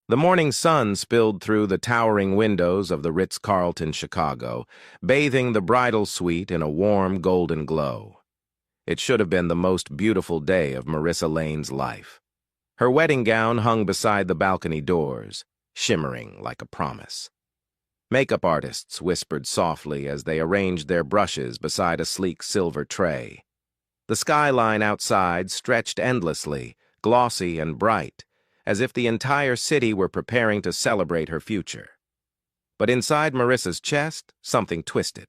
The morning sun spilled through the towering windows of the Ritz-Carlton Chicago, bathing the bridal suite in a warm golden glow. It should have been the most beautiful day of Marissa Lane's life. Her wedding gown hung beside the balcony doors, shimmering like a promise. Makeup artists whispered softly as they arranged their brushes beside a sleek silver tray. The skyline outside stretched endlessly, glossy and bright, as if the entire city were preparing to celebrate her future. But inside Marissa's chest, something twisted.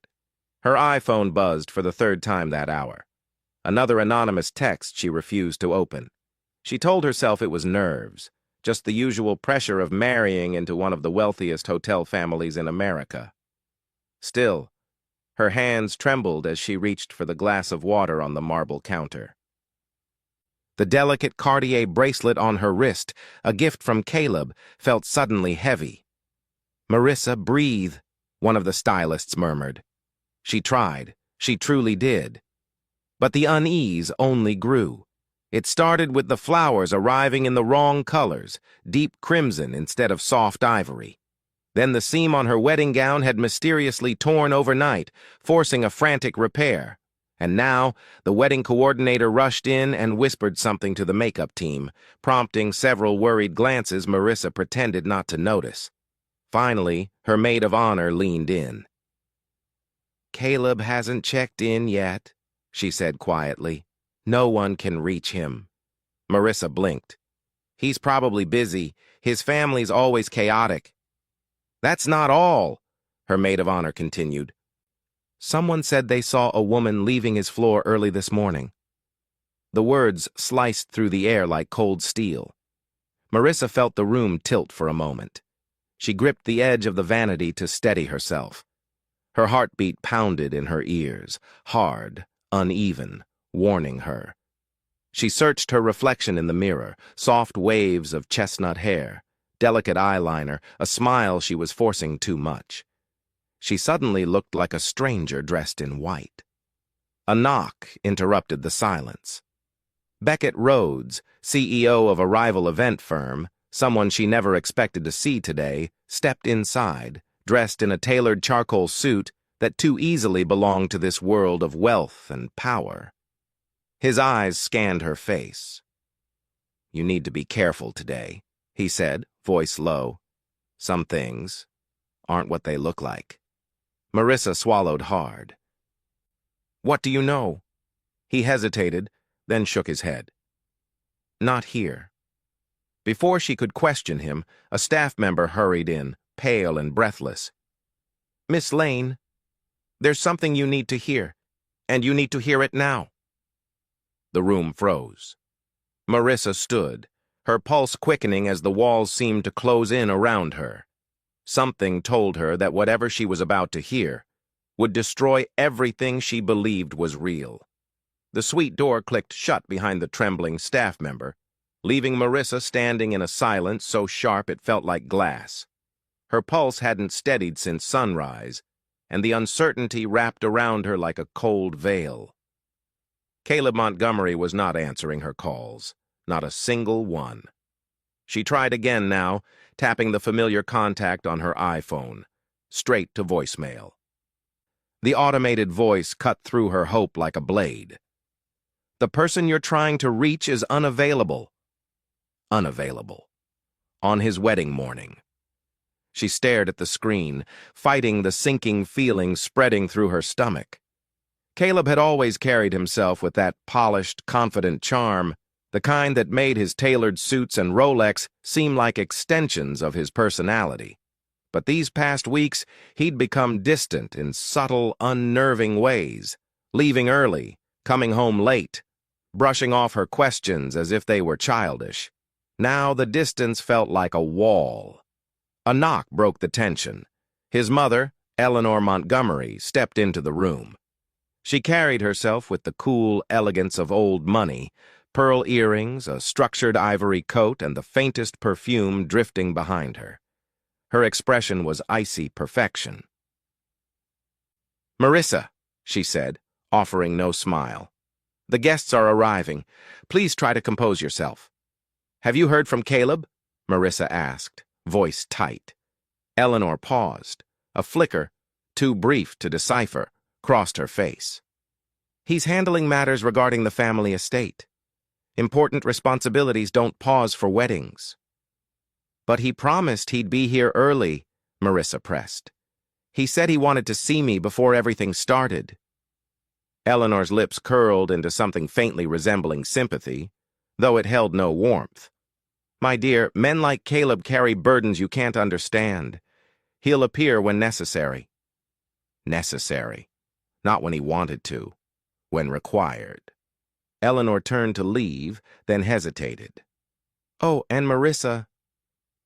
Her iPhone buzzed for the third time that hour. Another anonymous text she refused to open. She told herself it was nerves, just the usual pressure of marrying into one of the wealthiest hotel families in America. Still, her hands trembled as she reached for the glass of water on the marble counter. The delicate Cartier bracelet on her wrist, a gift from Caleb, felt suddenly heavy. "Marissa, breathe," one of the stylists murmured. She tried. She truly did. But the unease only grew. It started with the flowers arriving in the wrong colors, deep crimson instead of soft ivory. Then the seam on her wedding gown had mysteriously torn overnight, forcing a frantic repair. And now, the wedding coordinator rushed in and whispered something to the makeup team, prompting several worried glances Marissa pretended not to notice. Finally, her maid of honor leaned in. "Caleb hasn't checked in yet," she said quietly. "No one can reach him." Marissa blinked. "He's probably busy. His family's always chaotic." "That's not all," her maid of honor continued. "Someone said they saw a woman leaving his floor early this morning." The words sliced through the air like cold steel. Marissa felt the room tilt for a moment. She gripped the edge of the vanity to steady herself. Her heartbeat pounded in her ears, hard, uneven, warning her. She searched her reflection in the mirror, soft waves of chestnut hair, delicate eyeliner, a smile she was forcing too much. She suddenly looked like a stranger dressed in white. A knock interrupted the silence. Beckett Rhodes, CEO of a rival event firm, someone she never expected to see today, stepped inside, dressed in a tailored charcoal suit that too easily belonged to this world of wealth and power. His eyes scanned her face. "You need to be careful today," he said, voice low. "Some things aren't what they look like." Marissa swallowed hard. "What do you know?" He hesitated, then shook his head. "Not here." Before she could question him, a staff member hurried in, pale and breathless. "Miss Lane, there's something you need to hear, and you need to hear it now." The room froze. Marissa stood, her pulse quickening as the walls seemed to close in around her. Something told her that whatever she was about to hear would destroy everything she believed was real. The suite door clicked shut behind the trembling staff member, leaving Marissa standing in a silence so sharp it felt like glass. Her pulse hadn't steadied since sunrise, and the uncertainty wrapped around her like a cold veil. Caleb Montgomery was not answering her calls, not a single one. She tried again now, tapping the familiar contact on her iPhone, straight to voicemail. The automated voice cut through her hope like a blade. "The person you're trying to reach is unavailable." Unavailable. On his wedding morning. She stared at the screen, fighting the sinking feeling spreading through her stomach. Caleb had always carried himself with that polished, confident charm, the kind that made his tailored suits and Rolex seem like extensions of his personality. But these past weeks, he'd become distant in subtle, unnerving ways, leaving early, coming home late, brushing off her questions as if they were childish. Now the distance felt like a wall. A knock broke the tension. His mother, Eleanor Montgomery, stepped into the room. She carried herself with the cool elegance of old money, pearl earrings, a structured ivory coat, and the faintest perfume drifting behind her. Her expression was icy perfection. "Marissa," she said, offering no smile. "The guests are arriving. Please try to compose yourself. Have you heard from Caleb?" Marissa asked, voice tight. Eleanor paused. A flicker, too brief to decipher, crossed her face. He's handling matters regarding the family estate. Important responsibilities don't pause for weddings. But he promised he'd be here early, Marissa pressed. He said he wanted to see me before everything started. Eleanor's lips curled into something faintly resembling sympathy, though it held no warmth. My dear, men like Caleb carry burdens you can't understand. He'll appear when necessary. Necessary. Not when he wanted to. When required. Eleanor turned to leave, then hesitated. Oh, and Marissa,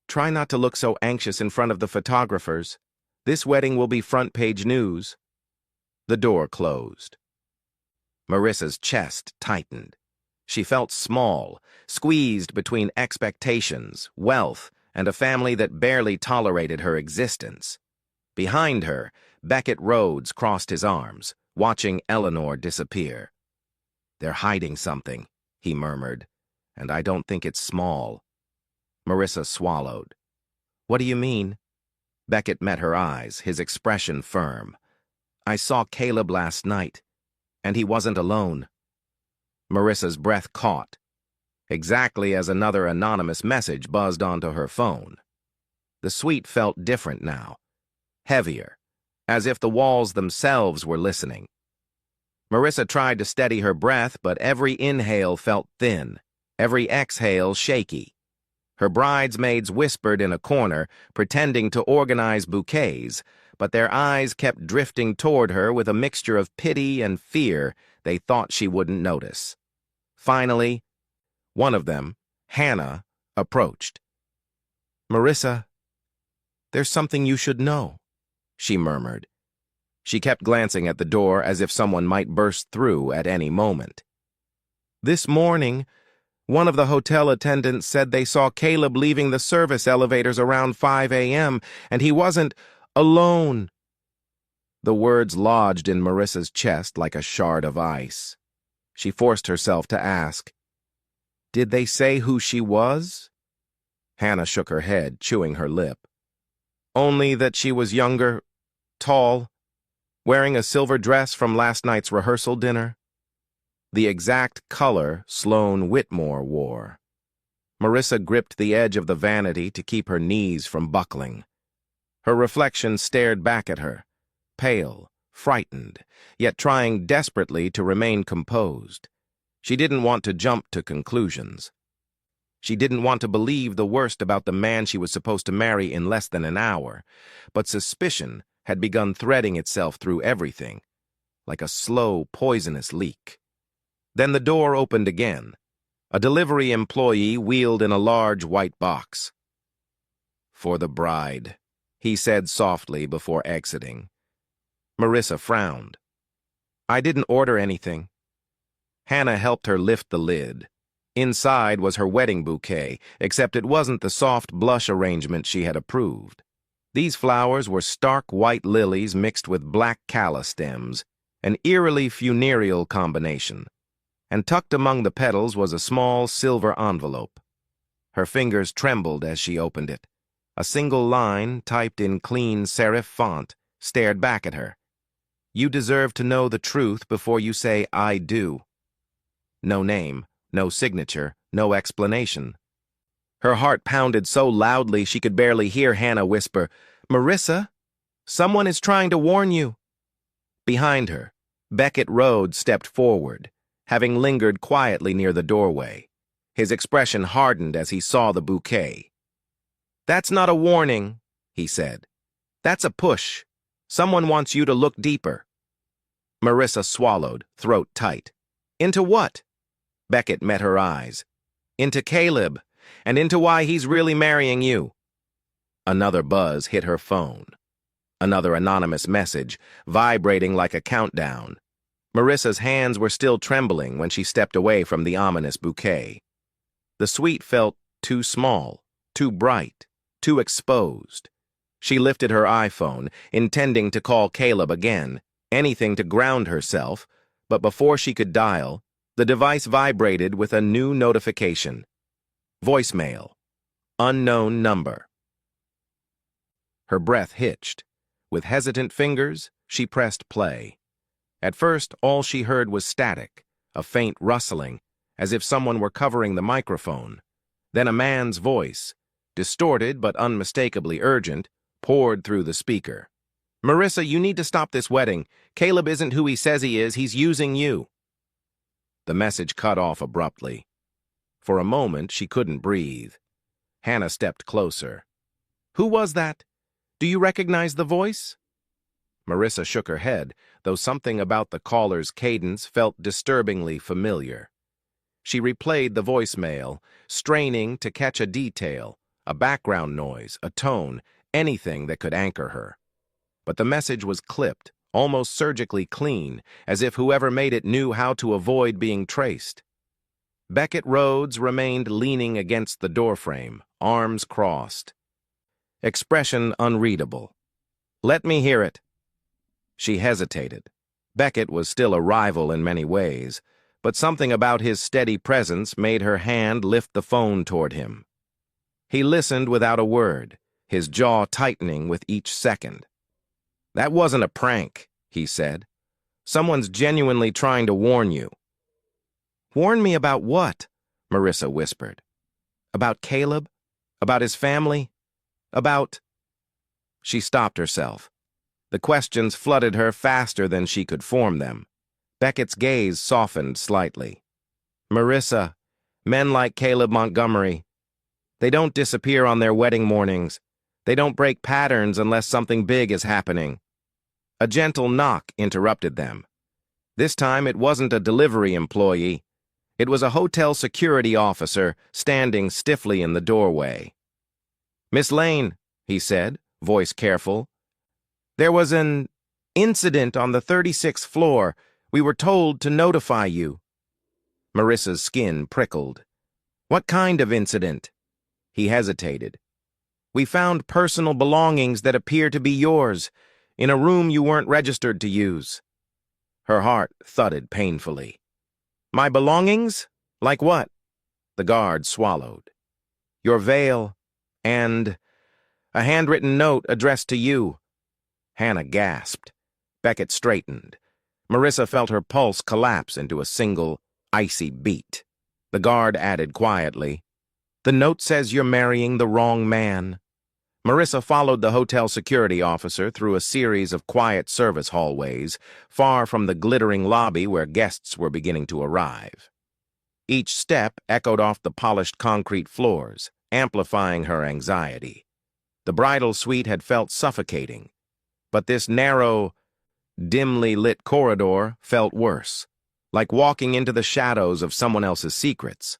try not to look so anxious in front of the photographers. This wedding will be front-page news. The door closed. Marissa's chest tightened. She felt small, squeezed between expectations, wealth, and a family that barely tolerated her existence. Behind her, Beckett Rhodes crossed his arms, watching Eleanor disappear. They're hiding something, he murmured, and I don't think it's small. Marissa swallowed. What do you mean? Beckett met her eyes, his expression firm. I saw Caleb last night, and he wasn't alone. Marissa's breath caught, exactly as another anonymous message buzzed onto her phone. The suite felt different now, heavier, as if the walls themselves were listening. Marissa tried to steady her breath, but every inhale felt thin, every exhale shaky. Her bridesmaids whispered in a corner, pretending to organize bouquets, but their eyes kept drifting toward her with a mixture of pity and fear they thought she wouldn't notice. Finally, one of them, Hannah, approached. Marissa, there's something you should know, she murmured. She kept glancing at the door as if someone might burst through at any moment. This morning, one of the hotel attendants said they saw Caleb leaving the service elevators around 5 a.m., and he wasn't alone. The words lodged in Marissa's chest like a shard of ice. She forced herself to ask, Did they say who she was? Hannah shook her head, chewing her lip. Only that she was younger, tall, wearing a silver dress from last night's rehearsal dinner. The exact color Sloane Whitmore wore. Marissa gripped the edge of the vanity to keep her knees from buckling. Her reflection stared back at her, pale, frightened, yet trying desperately to remain composed. She didn't want to jump to conclusions. She didn't want to believe the worst about the man she was supposed to marry in less than an hour, but suspicion had begun threading itself through everything, like a slow, poisonous leak. Then the door opened again. A delivery employee wheeled in a large white box. For the bride, he said softly before exiting. Marissa frowned. I didn't order anything. Hannah helped her lift the lid. Inside was her wedding bouquet, except it wasn't the soft blush arrangement she had approved. These flowers were stark white lilies mixed with black calla stems, an eerily funereal combination. And tucked among the petals was a small silver envelope. Her fingers trembled as she opened it. A single line, typed in clean serif font, stared back at her. You deserve to know the truth before you say, I do. No name, no signature, no explanation. Her heart pounded so loudly she could barely hear Hannah whisper, Marissa, someone is trying to warn you. Behind her, Beckett Rhodes stepped forward, having lingered quietly near the doorway. His expression hardened as he saw the bouquet. That's not a warning, he said. That's a push. Someone wants you to look deeper. Marissa swallowed, throat tight. Into what? Beckett met her eyes. Into Caleb, and into why he's really marrying you. Another buzz hit her phone. Another anonymous message, vibrating like a countdown. Marissa's hands were still trembling when she stepped away from the ominous bouquet. The suite felt too small, too bright, too exposed. She lifted her iPhone, intending to call Caleb again, anything to ground herself, but before she could dial, the device vibrated with a new notification. Voicemail. Unknown number. Her breath hitched. With hesitant fingers, she pressed play. At first, all she heard was static, a faint rustling, as if someone were covering the microphone. Then a man's voice, distorted but unmistakably urgent, poured through the speaker. "Marissa, you need to stop this wedding. Caleb isn't who he says he is. He's using you." The message cut off abruptly. For a moment, she couldn't breathe. Hannah stepped closer. "Who was that? Do you recognize the voice?" Marissa shook her head, though something about the caller's cadence felt disturbingly familiar. She replayed the voicemail, straining to catch a detail, a background noise, a tone, anything that could anchor her. But the message was clipped, almost surgically clean, as if whoever made it knew how to avoid being traced. Beckett Rhodes remained leaning against the doorframe, arms crossed. Expression unreadable. "Let me hear it." She hesitated. Beckett was still a rival in many ways, but something about his steady presence made her hand lift the phone toward him. He listened without a word, his jaw tightening with each second. "That wasn't a prank," he said. "Someone's genuinely trying to warn you." "Warn me about what?" Marissa whispered. "About Caleb? About his family? About—" She stopped herself. The questions flooded her faster than she could form them. Beckett's gaze softened slightly. "Marissa, men like Caleb Montgomery, they don't disappear on their wedding mornings. They don't break patterns unless something big is happening." A gentle knock interrupted them. This time it wasn't a delivery employee. It was a hotel security officer standing stiffly in the doorway. "Miss Lane," he said, voice careful. "There was an incident on the 36th floor. We were told to notify you." Marissa's skin prickled. "What kind of incident?" He hesitated. "We found personal belongings that appear to be yours, in a room you weren't registered to use." Her heart thudded painfully. "My belongings? Like what?" The guard swallowed. "Your veil, and a handwritten note addressed to you." Hannah gasped. Beckett straightened. Marissa felt her pulse collapse into a single, icy beat. The guard added quietly, "The note says you're marrying the wrong man." Marissa followed the hotel security officer through a series of quiet service hallways, far from the glittering lobby where guests were beginning to arrive. Each step echoed off the polished concrete floors, amplifying her anxiety. The bridal suite had felt suffocating, but this narrow, dimly lit corridor felt worse, like walking into the shadows of someone else's secrets.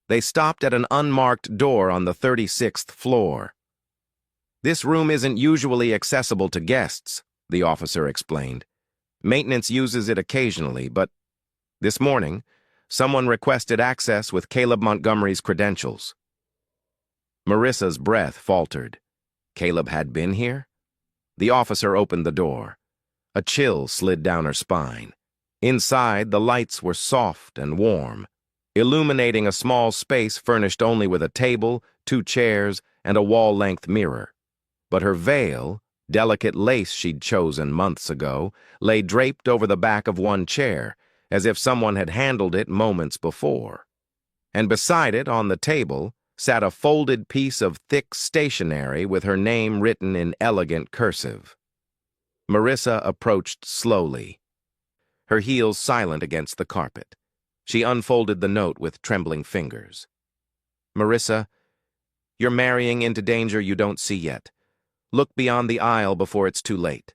They stopped at an unmarked door on the 36th floor. "This room isn't usually accessible to guests," the officer explained. "Maintenance uses it occasionally, but this morning, someone requested access with Caleb Montgomery's credentials." Marissa's breath faltered. Caleb had been here? The officer opened the door. A chill slid down her spine. Inside, the lights were soft and warm, illuminating a small space furnished only with a table, 2 chairs, and a wall-length mirror. But her veil, delicate lace she'd chosen months ago, lay draped over the back of one chair, as if someone had handled it moments before. And beside it, on the table, sat a folded piece of thick stationery with her name written in elegant cursive. Marissa approached slowly, her heels silent against the carpet. She unfolded the note with trembling fingers. "Marissa, you're marrying into danger you don't see yet. Look beyond the aisle before it's too late."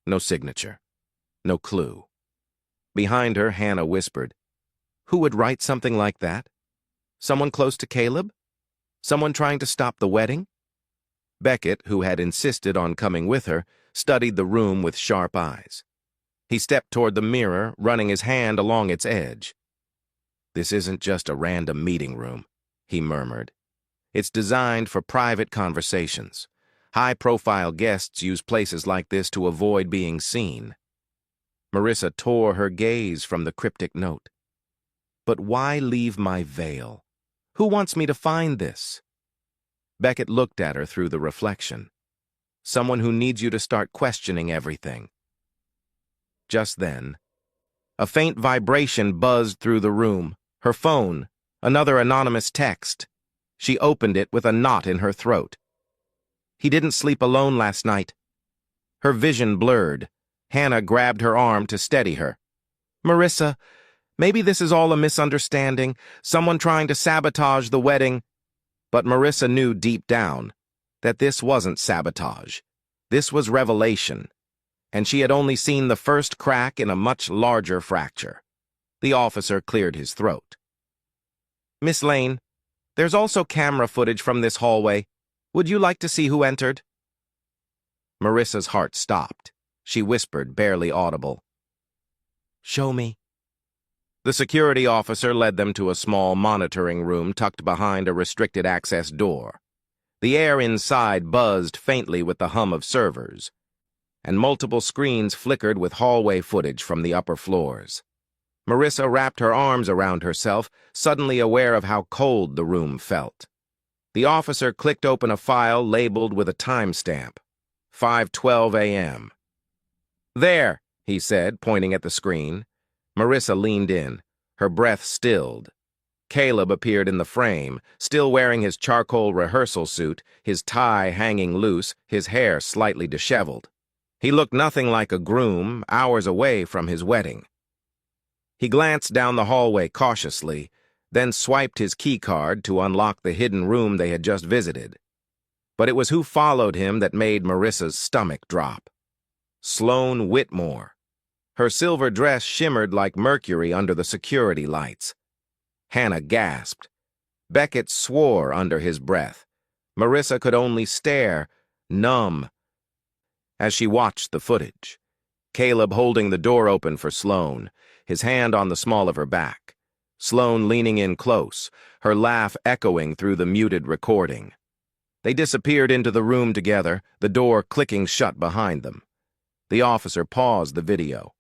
No signature. No clue. Behind her, Hannah whispered, "Who would write something like that? Someone close to Caleb? Someone trying to stop the wedding?" Beckett, who had insisted on coming with her, studied the room with sharp eyes. He stepped toward the mirror, running his hand along its edge. "This isn't just a random meeting room," he murmured. "It's designed for private conversations. High-profile guests use places like this to avoid being seen." Marissa tore her gaze from the cryptic note. "But why leave my veil? Who wants me to find this?" Beckett looked at her through the reflection. Someone who needs you to start questioning everything. Just then, a faint vibration buzzed through the room. Her phone, another anonymous text. She opened it with a knot in her throat. He didn't sleep alone last night. Her vision blurred. Hannah grabbed her arm to steady her. Marissa, maybe this is all a misunderstanding, someone trying to sabotage the wedding. But Marissa knew deep down that this wasn't sabotage. This was revelation, and she had only seen the first crack in a much larger fracture. The officer cleared his throat. Miss Lane, there's also camera footage from this hallway. Would you like to see who entered? Marissa's heart stopped. She whispered, barely audible. Show me. The security officer led them to a small monitoring room tucked behind a restricted access door. The air inside buzzed faintly with the hum of servers, and multiple screens flickered with hallway footage from the upper floors. Marissa wrapped her arms around herself, suddenly aware of how cold the room felt. The officer clicked open a file labeled with a timestamp, 5:12 a.m. There, he said, pointing at the screen. Marissa leaned in, her breath stilled. Caleb appeared in the frame, still wearing his charcoal rehearsal suit, his tie hanging loose, his hair slightly disheveled. He looked nothing like a groom, hours away from his wedding. He glanced down the hallway cautiously, then swiped his keycard to unlock the hidden room they had just visited. But it was who followed him that made Marissa's stomach drop. Sloane Whitmore. Her silver dress shimmered like mercury under the security lights. Hannah gasped. Beckett swore under his breath. Marissa could only stare, numb, as she watched the footage. Caleb holding the door open for Sloane, his hand on the small of her back. Sloane leaning in close, her laugh echoing through the muted recording. They disappeared into the room together, the door clicking shut behind them. The officer paused the video.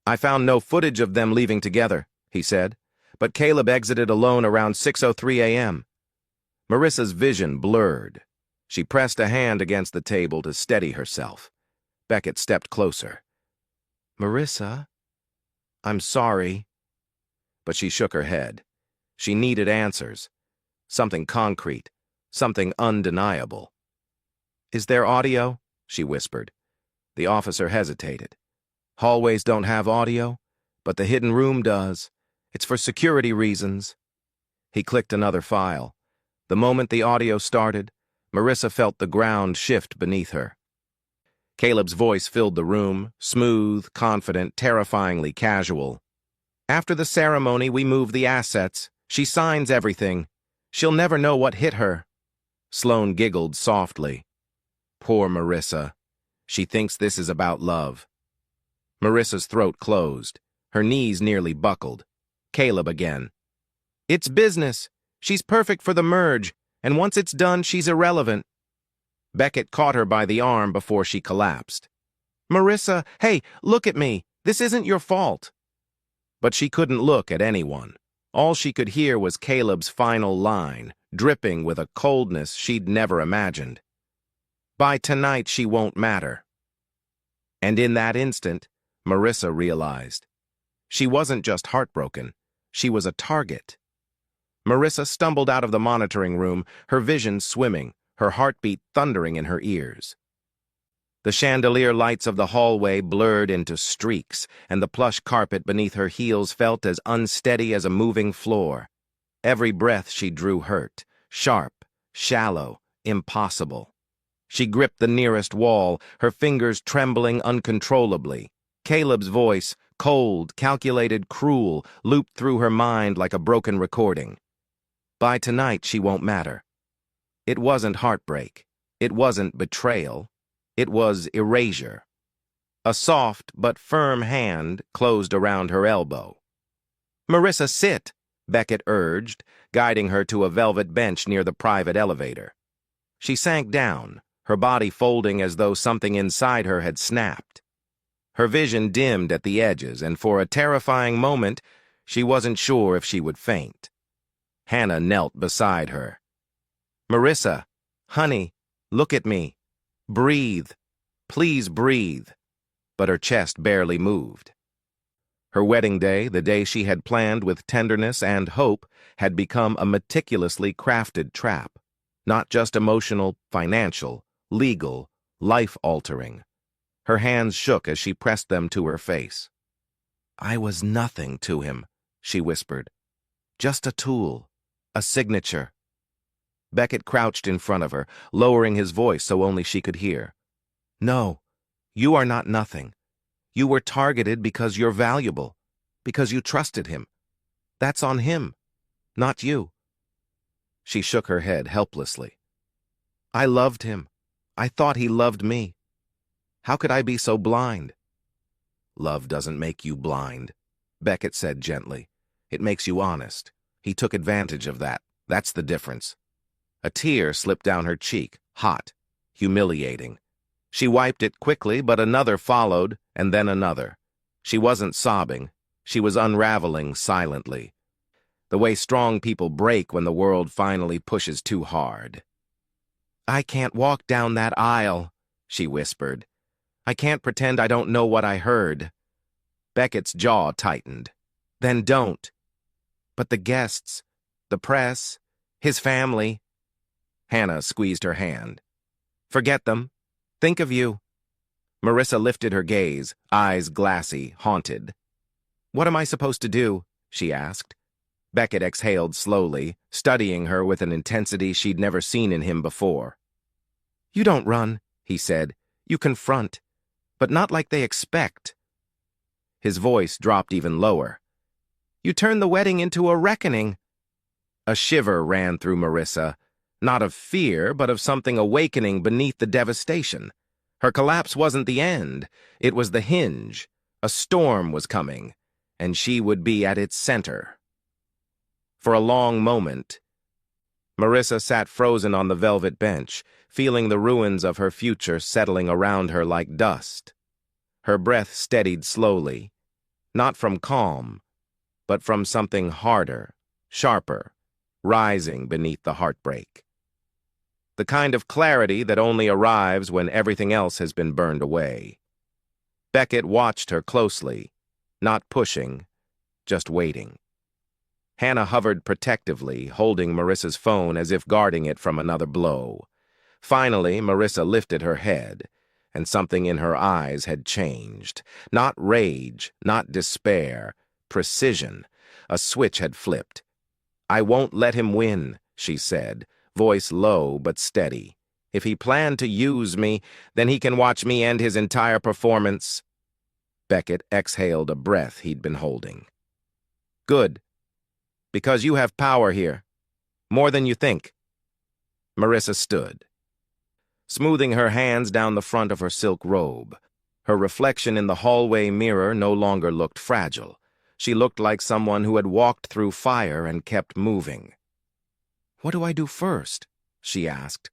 I found no footage of them leaving together, he said, but Caleb exited alone around 6:03 a.m. Marissa's vision blurred. She pressed a hand against the table to steady herself. Beckett stepped closer. Marissa, I'm sorry. But she shook her head. She needed answers. Something concrete. Something undeniable. Is there audio? She whispered. The officer hesitated. Hallways don't have audio, but the hidden room does. It's for security reasons. He clicked another file. The moment the audio started, Marissa felt the ground shift beneath her. Caleb's voice filled the room, smooth, confident, terrifyingly casual. After the ceremony, we move the assets. She signs everything. She'll never know what hit her. Sloane giggled softly. Poor Marissa. She thinks this is about love. Marissa's throat closed. Her knees nearly buckled. Caleb again. It's business. She's perfect for the merge, and once it's done, she's irrelevant. Beckett caught her by the arm before she collapsed. Marissa, hey, look at me. This isn't your fault. But she couldn't look at anyone. All she could hear was Caleb's final line, dripping with a coldness she'd never imagined. By tonight, she won't matter. And in that instant, Marissa realized. She wasn't just heartbroken. She was a target. Marissa stumbled out of the monitoring room, her vision swimming, her heartbeat thundering in her ears. The chandelier lights of the hallway blurred into streaks, and the plush carpet beneath her heels felt as unsteady as a moving floor. Every breath she drew hurt, sharp, shallow, impossible. She gripped the nearest wall, her fingers trembling uncontrollably. Caleb's voice, cold, calculated, cruel, looped through her mind like a broken recording. By tonight, she won't matter. It wasn't heartbreak. It wasn't betrayal. It was erasure. A soft but firm hand closed around her elbow. Marissa, sit, Beckett urged, guiding her to a velvet bench near the private elevator. She sank down, her body folding as though something inside her had snapped. Her vision dimmed at the edges, and for a terrifying moment, she wasn't sure if she would faint. Hannah knelt beside her. Marissa, Honey, look at me. Breathe. Please breathe. But her chest barely moved. Her wedding day, the day she had planned with tenderness and hope, had become a meticulously crafted trap. Not just emotional, financial, legal, life-altering. Her hands shook as she pressed them to her face. I was nothing to him, she whispered. Just a tool, a signature. Beckett crouched in front of her, lowering his voice so only she could hear. No, you are not nothing. You were targeted because you're valuable, because you trusted him. That's on him, not you. She shook her head helplessly. I loved him. I thought he loved me. How could I be so blind? Love doesn't make you blind, Beckett said gently. It makes you honest. He took advantage of that. That's the difference. A tear slipped down her cheek, hot, humiliating. She wiped it quickly, but another followed, and then another. She wasn't sobbing. She was unraveling silently. The way strong people break when the world finally pushes too hard. I can't walk down that aisle, she whispered. I can't pretend I don't know what I heard. Beckett's jaw tightened. Then don't. But the guests, the press, his family. Hannah squeezed her hand. Forget them. Think of you. Marissa lifted her gaze, eyes glassy, haunted. What am I supposed to do? She asked. Beckett exhaled slowly, studying her with an intensity she'd never seen in him before. You don't run, he said. You confront, but not like they expect. His voice dropped even lower. You turn the wedding into a reckoning. A shiver ran through Marissa, not of fear, but of something awakening beneath the devastation. Her collapse wasn't the end. It was the hinge. A storm was coming, and she would be at its center. For a long moment, Marissa sat frozen on the velvet bench, feeling the ruins of her future settling around her like dust. Her breath steadied slowly, not from calm, but from something harder, sharper, rising beneath the heartbreak. The kind of clarity that only arrives when everything else has been burned away. Beckett watched her closely, not pushing, just waiting. Hannah hovered protectively, holding Marissa's phone as if guarding it from another blow. Finally, Marissa lifted her head, and something in her eyes had changed. Not rage, not despair, precision. A switch had flipped. I won't let him win, she said, voice low but steady. If he planned to use me, then he can watch me end his entire performance. Beckett exhaled a breath he'd been holding. Good. Because you have power here. More than you think. Marissa stood, smoothing her hands down the front of her silk robe. Her reflection in the hallway mirror no longer looked fragile. She looked like someone who had walked through fire and kept moving. What do I do first? She asked.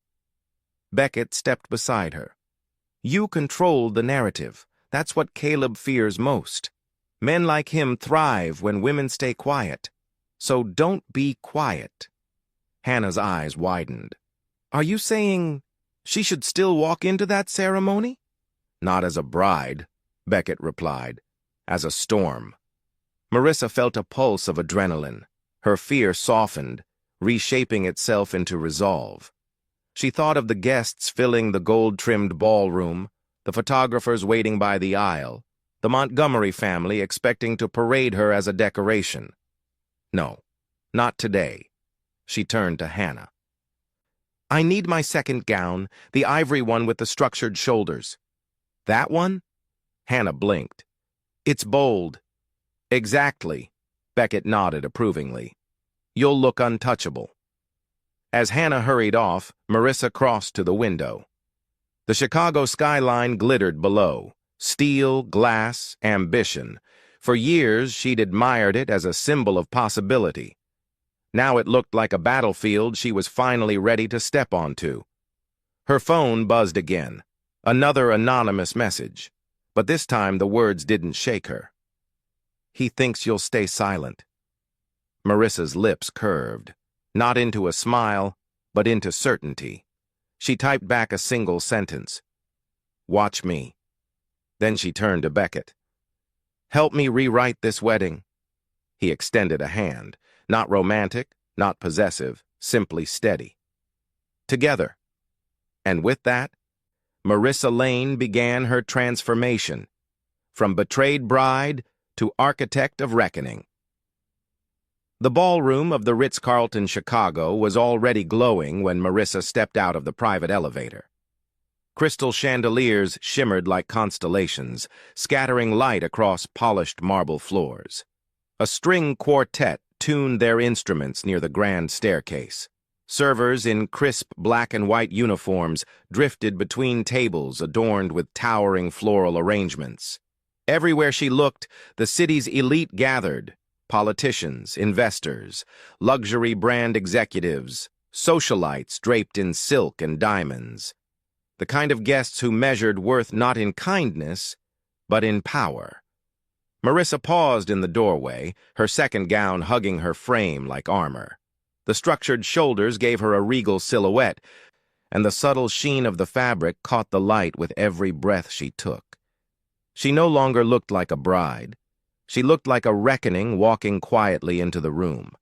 Beckett stepped beside her. You control the narrative. That's what Caleb fears most. Men like him thrive when women stay quiet. So don't be quiet. Hannah's eyes widened. Are you saying she should still walk into that ceremony? Not as a bride, Beckett replied. As a storm. Marissa felt a pulse of adrenaline. Her fear softened, reshaping itself into resolve. She thought of the guests filling the gold-trimmed ballroom, the photographers waiting by the aisle, the Montgomery family expecting to parade her as a decoration. No, not today. She turned to Hannah. I need my second gown, the ivory one with the structured shoulders. That one? Hannah blinked. It's bold. Exactly. Beckett nodded approvingly. You'll look untouchable. As Hannah hurried off, Marissa crossed to the window. The Chicago skyline glittered below. Steel, glass, ambition. For years, she'd admired it as a symbol of possibility. Now it looked like a battlefield she was finally ready to step onto. Her phone buzzed again. Another anonymous message. But this time the words didn't shake her. He thinks you'll stay silent. Marissa's lips curved, not into a smile, but into certainty. She typed back a single sentence. "Watch me." Then she turned to Beckett. "Help me rewrite this wedding." He extended a hand, not romantic, not possessive, simply steady. Together. And with that, Marissa Lane began her transformation, from betrayed bride to architect of reckoning. The ballroom of the Ritz-Carlton Chicago was already glowing when Marissa stepped out of the private elevator. Crystal chandeliers shimmered like constellations, scattering light across polished marble floors. A string quartet tuned their instruments near the grand staircase. Servers in crisp black and white uniforms drifted between tables adorned with towering floral arrangements. Everywhere she looked, the city's elite gathered: politicians, investors, luxury brand executives, socialites draped in silk and diamonds. The kind of guests who measured worth not in kindness, but in power. Marissa paused in the doorway, her second gown hugging her frame like armor. The structured shoulders gave her a regal silhouette, and the subtle sheen of the fabric caught the light with every breath she took. She no longer looked like a bride. She looked like a reckoning walking quietly into the room.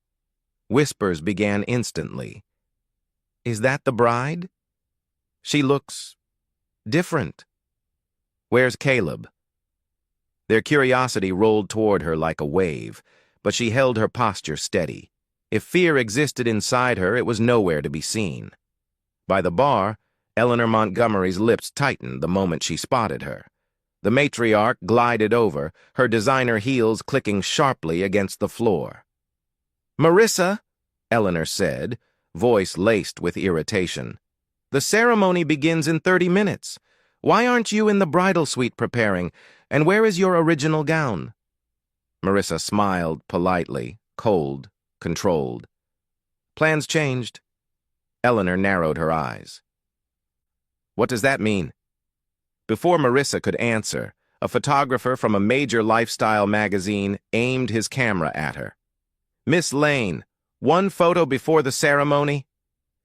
Whispers began instantly. "Is that the bride? She looks different. Where's Caleb?" Their curiosity rolled toward her like a wave, but she held her posture steady. If fear existed inside her, it was nowhere to be seen. By the bar, Eleanor Montgomery's lips tightened the moment she spotted her. The matriarch glided over, her designer heels clicking sharply against the floor. "Marissa," Eleanor said, voice laced with irritation, "the ceremony begins in 30 minutes. Why aren't you in the bridal suite preparing, and where is your original gown?" Marissa smiled politely, cold, controlled. "Plans changed." Eleanor narrowed her eyes. "What does that mean?" Before Marissa could answer, a photographer from a major lifestyle magazine aimed his camera at her. "Miss Lane, one photo before the ceremony?"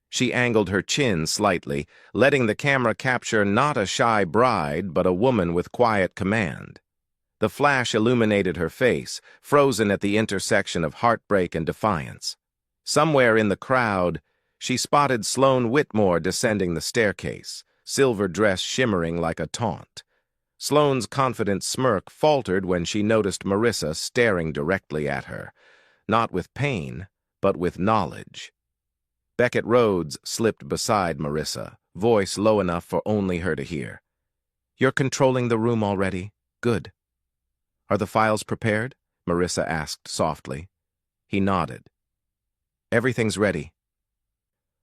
She angled her chin slightly, letting the camera capture not a shy bride, but a woman with quiet command. The flash illuminated her face, frozen at the intersection of heartbreak and defiance. Somewhere in the crowd, she spotted Sloane Whitmore descending the staircase, silver dress shimmering like a taunt. Sloane's confident smirk faltered when she noticed Marissa staring directly at her, not with pain, but with knowledge. Beckett Rhodes slipped beside Marissa, voice low enough for only her to hear. "You're controlling the room already? Good." "Are the files prepared?" Marissa asked softly. He nodded. "Everything's ready.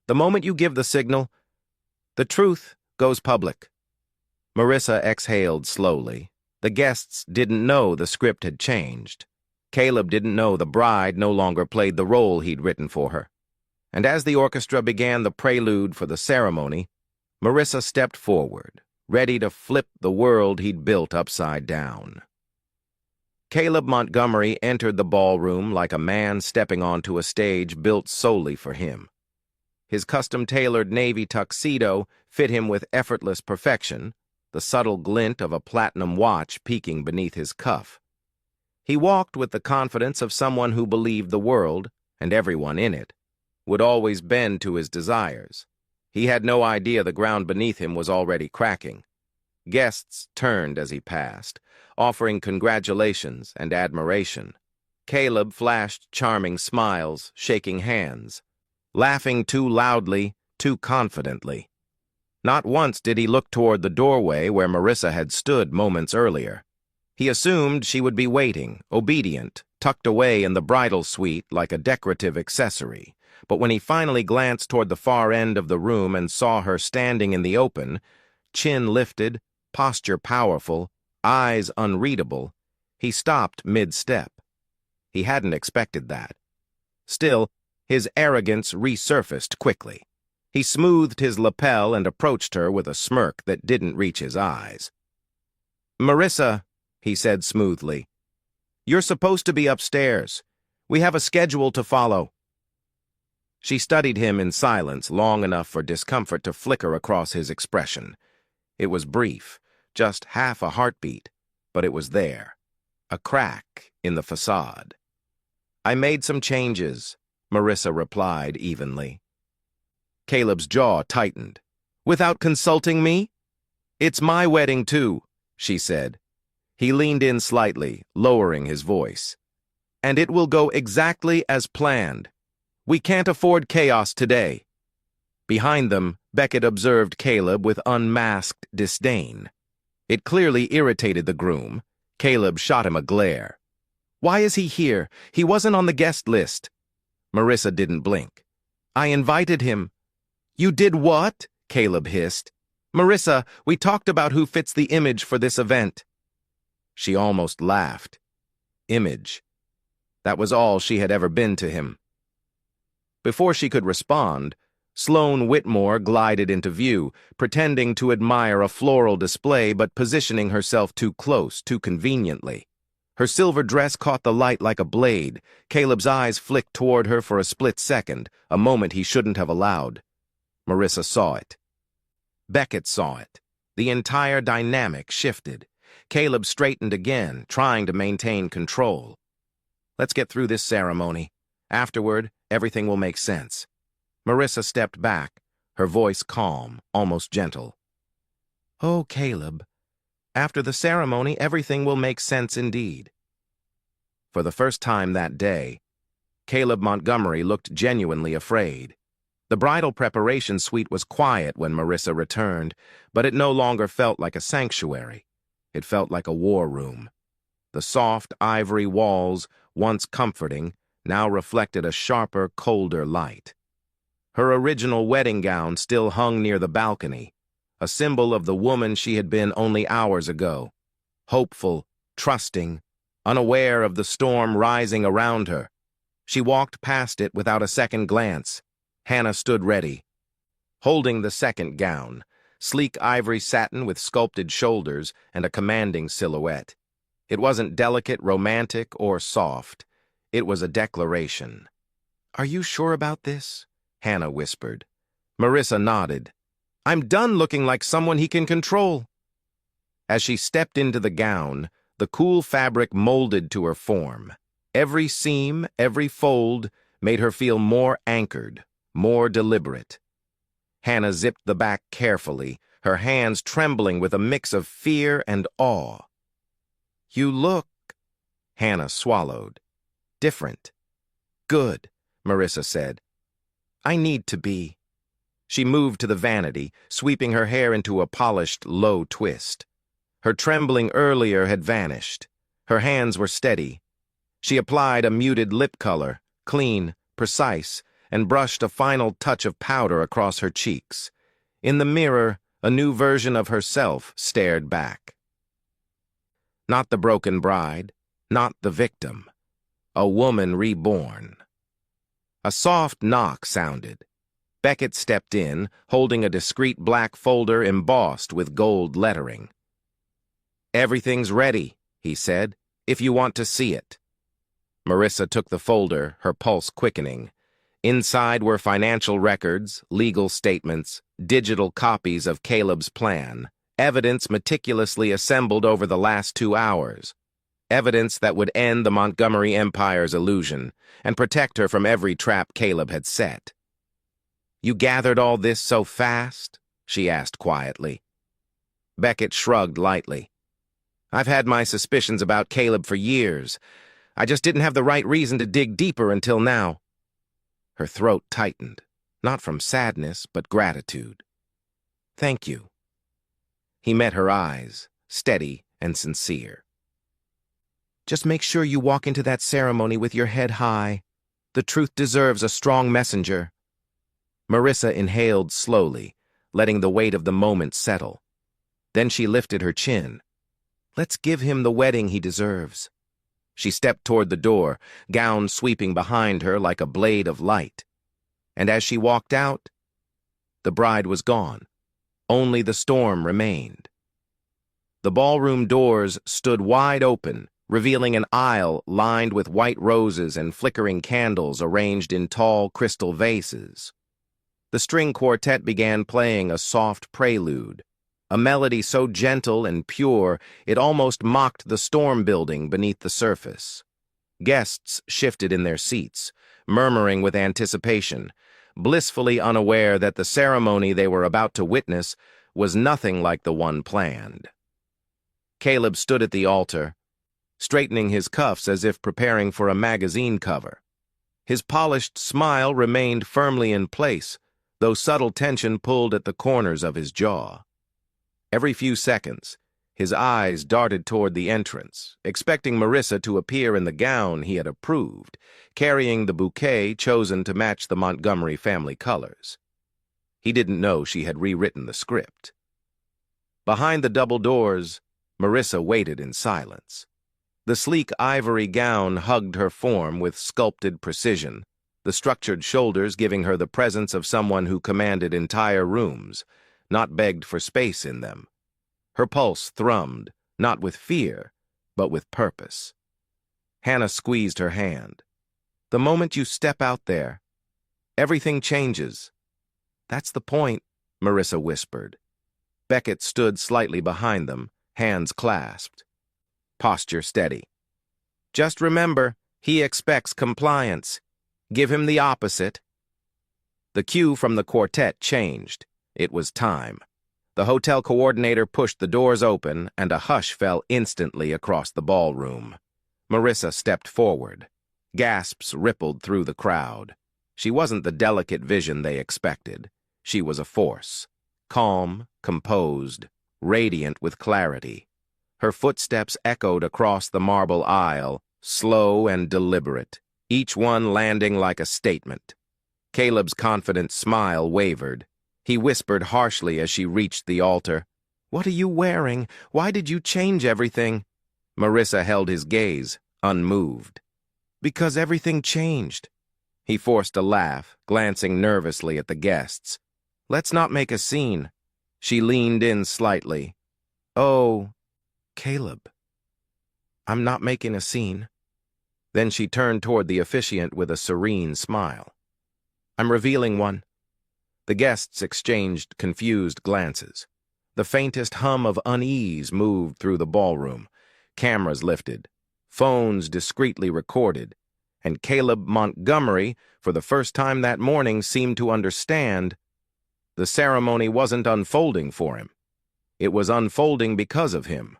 The moment you give the signal, the truth goes public." Marissa exhaled slowly. The guests didn't know the script had changed. Caleb didn't know the bride no longer played the role he'd written for her. And as the orchestra began the prelude for the ceremony, Marissa stepped forward, ready to flip the world he'd built upside down. Caleb Montgomery entered the ballroom like a man stepping onto a stage built solely for him. His custom-tailored navy tuxedo fit him with effortless perfection, the subtle glint of a platinum watch peeking beneath his cuff. He walked with the confidence of someone who believed the world, and everyone in it, would always bend to his desires. He had no idea the ground beneath him was already cracking. Guests turned as he passed, offering congratulations and admiration. Caleb flashed charming smiles, shaking hands, laughing too loudly, too confidently. Not once did he look toward the doorway where Marissa had stood moments earlier. He assumed she would be waiting, obedient, tucked away in the bridal suite like a decorative accessory. But when he finally glanced toward the far end of the room and saw her standing in the open, chin lifted, posture powerful, eyes unreadable, he stopped mid-step. He hadn't expected that. Still, his arrogance resurfaced quickly. He smoothed his lapel and approached her with a smirk that didn't reach his eyes. "Marissa," he said smoothly, "you're supposed to be upstairs. We have a schedule to follow." She studied him in silence long enough for discomfort to flicker across his expression. It was brief, just half a heartbeat, but it was there, a crack in the facade. "I made some changes," Marissa replied evenly. Caleb's jaw tightened. "Without consulting me?" "It's my wedding, too," she said. He leaned in slightly, lowering his voice. "And it will go exactly as planned. We can't afford chaos today." Behind them, Beckett observed Caleb with unmasked disdain. It clearly irritated the groom. Caleb shot him a glare. "Why is he here? He wasn't on the guest list." Marissa didn't blink. "I invited him." "You did what?" Caleb hissed. "Marissa, we talked about who fits the image for this event." She almost laughed. Image. That was all she had ever been to him. Before she could respond, Sloane Whitmore glided into view, pretending to admire a floral display but positioning herself too close, too conveniently. Her silver dress caught the light like a blade. Caleb's eyes flicked toward her for a split second, a moment he shouldn't have allowed. Marissa saw it. Beckett saw it. The entire dynamic shifted. Caleb straightened again, trying to maintain control. "Let's get through this ceremony. Afterward, everything will make sense." Marissa stepped back, her voice calm, almost gentle. "Oh, Caleb, after the ceremony, everything will make sense indeed." For the first time that day, Caleb Montgomery looked genuinely afraid. The bridal preparation suite was quiet when Marissa returned, but it no longer felt like a sanctuary. It felt like a war room. The soft ivory walls, once comforting, now reflected a sharper, colder light. Her original wedding gown still hung near the balcony, a symbol of the woman she had been only hours ago. Hopeful, trusting, unaware of the storm rising around her. She walked past it without a second glance. Hannah stood ready. Holding the second gown, sleek ivory satin with sculpted shoulders and a commanding silhouette. It wasn't delicate, romantic, or soft. It was a declaration. "Are you sure about this?" Hannah whispered. Marissa nodded. "I'm done looking like someone he can control." As she stepped into the gown, the cool fabric molded to her form. Every seam, every fold, made her feel more anchored, more deliberate. Hannah zipped the back carefully, her hands trembling with a mix of fear and awe. "You look," Hannah swallowed, "different." "Good," Marissa said. "I need to be." She moved to the vanity, sweeping her hair into a polished, low twist. Her trembling earlier had vanished. Her hands were steady. She applied a muted lip color, clean, precise, and brushed a final touch of powder across her cheeks. In the mirror, a new version of herself stared back. Not the broken bride, not the victim. A woman reborn. A soft knock sounded. Beckett stepped in, holding a discreet black folder embossed with gold lettering. "Everything's ready," he said, "if you want to see it." Marissa took the folder, her pulse quickening. Inside were financial records, legal statements, digital copies of Caleb's plan, evidence meticulously assembled over the last 2 hours. Evidence that would end the Montgomery Empire's illusion and protect her from every trap Caleb had set. "You gathered all this so fast?" she asked quietly. Beckett shrugged lightly. "I've had my suspicions about Caleb for years. I just didn't have the right reason to dig deeper until now." Her throat tightened, not from sadness, but gratitude. "Thank you." He met her eyes, steady and sincere. "Just make sure you walk into that ceremony with your head high. The truth deserves a strong messenger." Marissa inhaled slowly, letting the weight of the moment settle. Then she lifted her chin. "Let's give him the wedding he deserves." She stepped toward the door, gown sweeping behind her like a blade of light. And as she walked out, the bride was gone. Only the storm remained. The ballroom doors stood wide open, revealing an aisle lined with white roses and flickering candles arranged in tall crystal vases. The string quartet began playing a soft prelude, a melody so gentle and pure it almost mocked the storm building beneath the surface. Guests shifted in their seats, murmuring with anticipation, blissfully unaware that the ceremony they were about to witness was nothing like the one planned. Caleb stood at the altar, straightening his cuffs as if preparing for a magazine cover. His polished smile remained firmly in place, though subtle tension pulled at the corners of his jaw. Every few seconds, his eyes darted toward the entrance, expecting Marissa to appear in the gown he had approved, carrying the bouquet chosen to match the Montgomery family colors. He didn't know she had rewritten the script. Behind the double doors, Marissa waited in silence. The sleek ivory gown hugged her form with sculpted precision, the structured shoulders giving her the presence of someone who commanded entire rooms, not begged for space in them. Her pulse thrummed, not with fear, but with purpose. Hannah squeezed her hand. The moment you step out there, everything changes. That's the point, Marissa whispered. Beckett stood slightly behind them, hands clasped. Posture steady. Just remember, he expects compliance. Give him the opposite. The cue from the quartet changed. It was time. The hotel coordinator pushed the doors open, and a hush fell instantly across the ballroom. Marissa stepped forward. Gasps rippled through the crowd. She wasn't the delicate vision they expected. She was a force. Calm, composed, radiant with clarity. Her footsteps echoed across the marble aisle, slow and deliberate, each one landing like a statement. Caleb's confident smile wavered. He whispered harshly as she reached the altar, "What are you wearing? Why did you change everything?" Marissa held his gaze, unmoved. "Because everything changed." He forced a laugh, glancing nervously at the guests. "Let's not make a scene." She leaned in slightly. "Oh, Caleb, I'm not making a scene." Then she turned toward the officiant with a serene smile. "I'm revealing one." The guests exchanged confused glances. The faintest hum of unease moved through the ballroom. Cameras lifted. Phones discreetly recorded. And Caleb Montgomery, for the first time that morning, seemed to understand. The ceremony wasn't unfolding for him. It was unfolding because of him.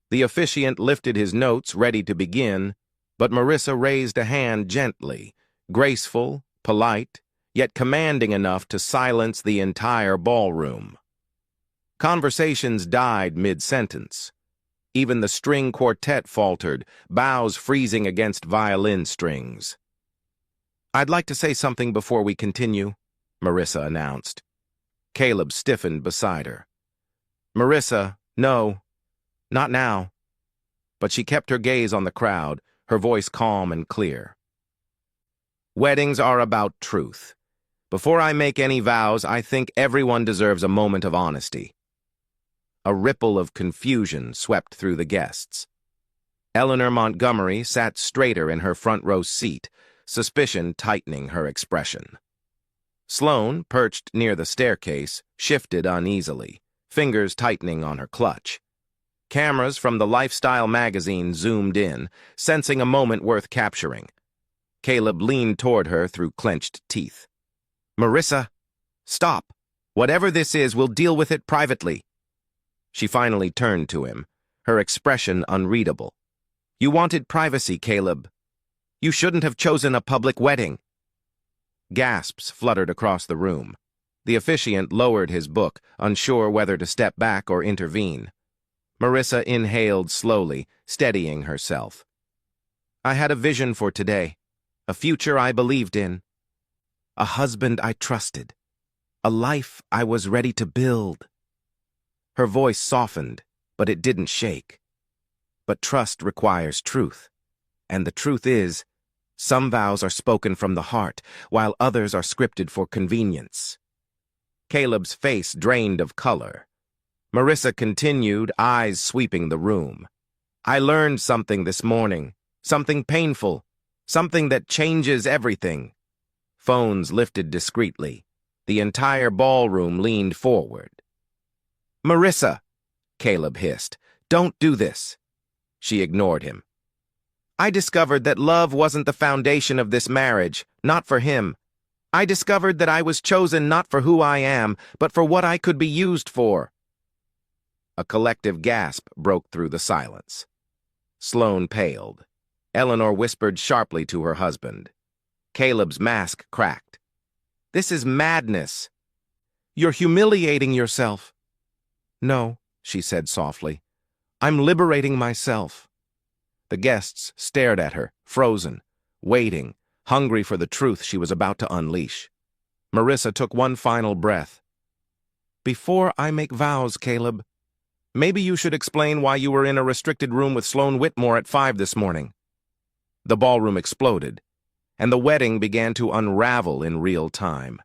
The officiant lifted his notes, ready to begin, but Marissa raised a hand gently, graceful, polite, yet commanding enough to silence the entire ballroom. Conversations died mid-sentence. Even the string quartet faltered, bows freezing against violin strings. "I'd like to say something before we continue," Marissa announced. Caleb stiffened beside her. "Marissa, no, not now." But she kept her gaze on the crowd, her voice calm and clear. "Weddings are about truth. Before I make any vows, I think everyone deserves a moment of honesty." A ripple of confusion swept through the guests. Eleanor Montgomery sat straighter in her front row seat, suspicion tightening her expression. Sloane, perched near the staircase, shifted uneasily, fingers tightening on her clutch. Cameras from the Lifestyle magazine zoomed in, sensing a moment worth capturing. Caleb leaned toward her through clenched teeth. "Marissa, stop. Whatever this is, we'll deal with it privately." She finally turned to him, her expression unreadable. "You wanted privacy, Caleb. You shouldn't have chosen a public wedding." Gasps fluttered across the room. The officiant lowered his book, unsure whether to step back or intervene. Marissa inhaled slowly, steadying herself. "I had a vision for today, a future I believed in. A husband I trusted. A life I was ready to build." Her voice softened, but it didn't shake. But trust requires truth. And the truth is, some vows are spoken from the heart, while others are scripted for convenience. Caleb's face drained of color. Marissa continued, eyes sweeping the room. I learned something this morning, something painful, something that changes everything. Phones lifted discreetly. The entire ballroom leaned forward. Marissa, Caleb hissed, don't do this. She ignored him. I discovered that love wasn't the foundation of this marriage, not for him. I discovered that I was chosen not for who I am, but for what I could be used for. A collective gasp broke through the silence. Sloane paled. Eleanor whispered sharply to her husband. Caleb's mask cracked. This is madness. You're humiliating yourself. No, she said softly. I'm liberating myself. The guests stared at her, frozen, waiting, hungry for the truth she was about to unleash. Marissa took one final breath. Before I make vows, Caleb, maybe you should explain why you were in a restricted room with Sloane Whitmore at 5 this morning. The ballroom exploded, and the wedding began to unravel in real time.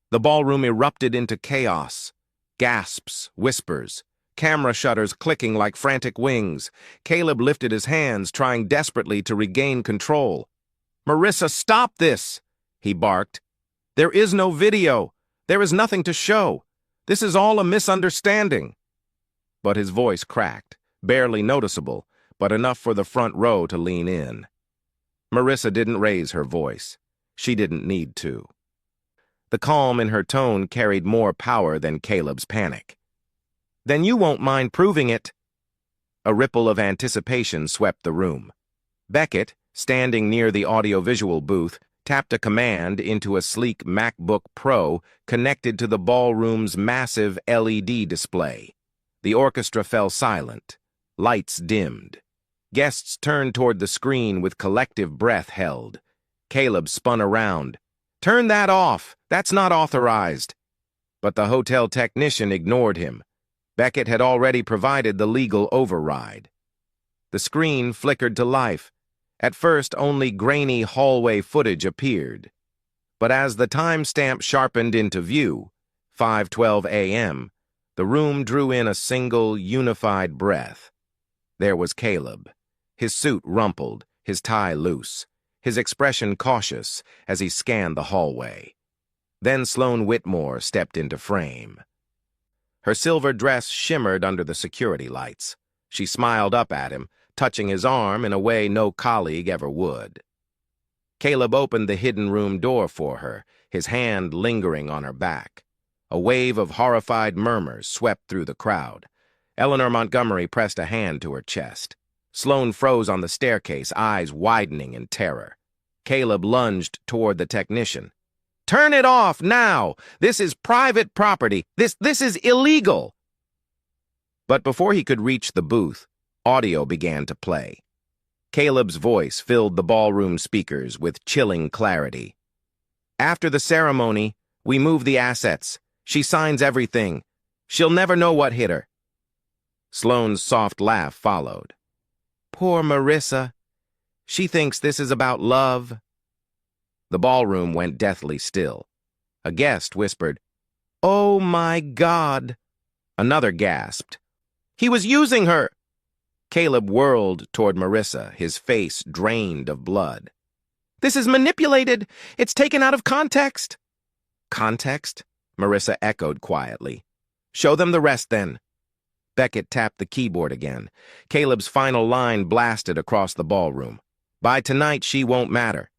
The ballroom erupted into chaos. Gasps, whispers, camera shutters clicking like frantic wings. Caleb lifted his hands, trying desperately to regain control. Marissa, stop this, he barked. There is no video. There is nothing to show. This is all a misunderstanding. But his voice cracked, barely noticeable, but enough for the front row to lean in. Marissa didn't raise her voice. She didn't need to. The calm in her tone carried more power than Caleb's panic. Then you won't mind proving it. A ripple of anticipation swept the room. Beckett, standing near the audiovisual booth, tapped a command into a sleek MacBook Pro connected to the ballroom's massive LED display. The orchestra fell silent. Lights dimmed. Guests turned toward the screen with collective breath held. Caleb spun around. Turn that off. That's not authorized. But the hotel technician ignored him. Beckett had already provided the legal override. The screen flickered to life. At first, only grainy hallway footage appeared. But as the timestamp sharpened into view, 5:12 a.m., the room drew in a single, unified breath. There was Caleb, his suit rumpled, his tie loose, his expression cautious as he scanned the hallway. Then Sloane Whitmore stepped into frame. Her silver dress shimmered under the security lights. She smiled up at him, touching his arm in a way no colleague ever would. Caleb opened the hidden room door for her, his hand lingering on her back. A wave of horrified murmurs swept through the crowd. Eleanor Montgomery pressed a hand to her chest. Sloane froze on the staircase, eyes widening in terror. Caleb lunged toward the technician. Turn it off now! This is private property. This is illegal! But before he could reach the booth, audio began to play. Caleb's voice filled the ballroom speakers with chilling clarity. After the ceremony, we move the assets. She signs everything. She'll never know what hit her. Sloane's soft laugh followed. Poor Marissa. She thinks this is about love. The ballroom went deathly still. A guest whispered, Oh my God. Another gasped. He was using her. Caleb whirled toward Marissa, his face drained of blood. This is manipulated. It's taken out of context. Context? Marissa echoed quietly. Show them the rest, then. Beckett tapped the keyboard again. Caleb's final line blasted across the ballroom. By tonight, she won't matter.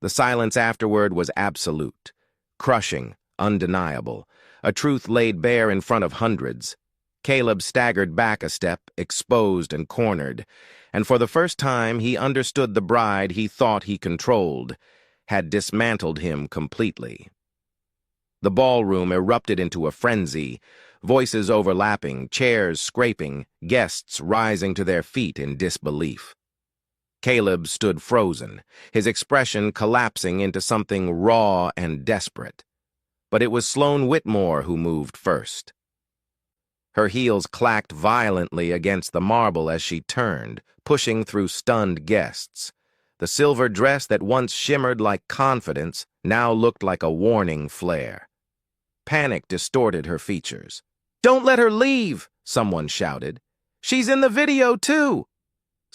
The silence afterward was absolute, crushing, undeniable, a truth laid bare in front of hundreds. Caleb staggered back a step, exposed and cornered, and for the first time he understood the bride he thought he controlled had dismantled him completely. The ballroom erupted into a frenzy, voices overlapping, chairs scraping, guests rising to their feet in disbelief. Caleb stood frozen, his expression collapsing into something raw and desperate. But it was Sloane Whitmore who moved first. Her heels clacked violently against the marble as she turned, pushing through stunned guests. The silver dress that once shimmered like confidence now looked like a warning flare. Panic distorted her features. Don't let her leave, someone shouted. She's in the video, too.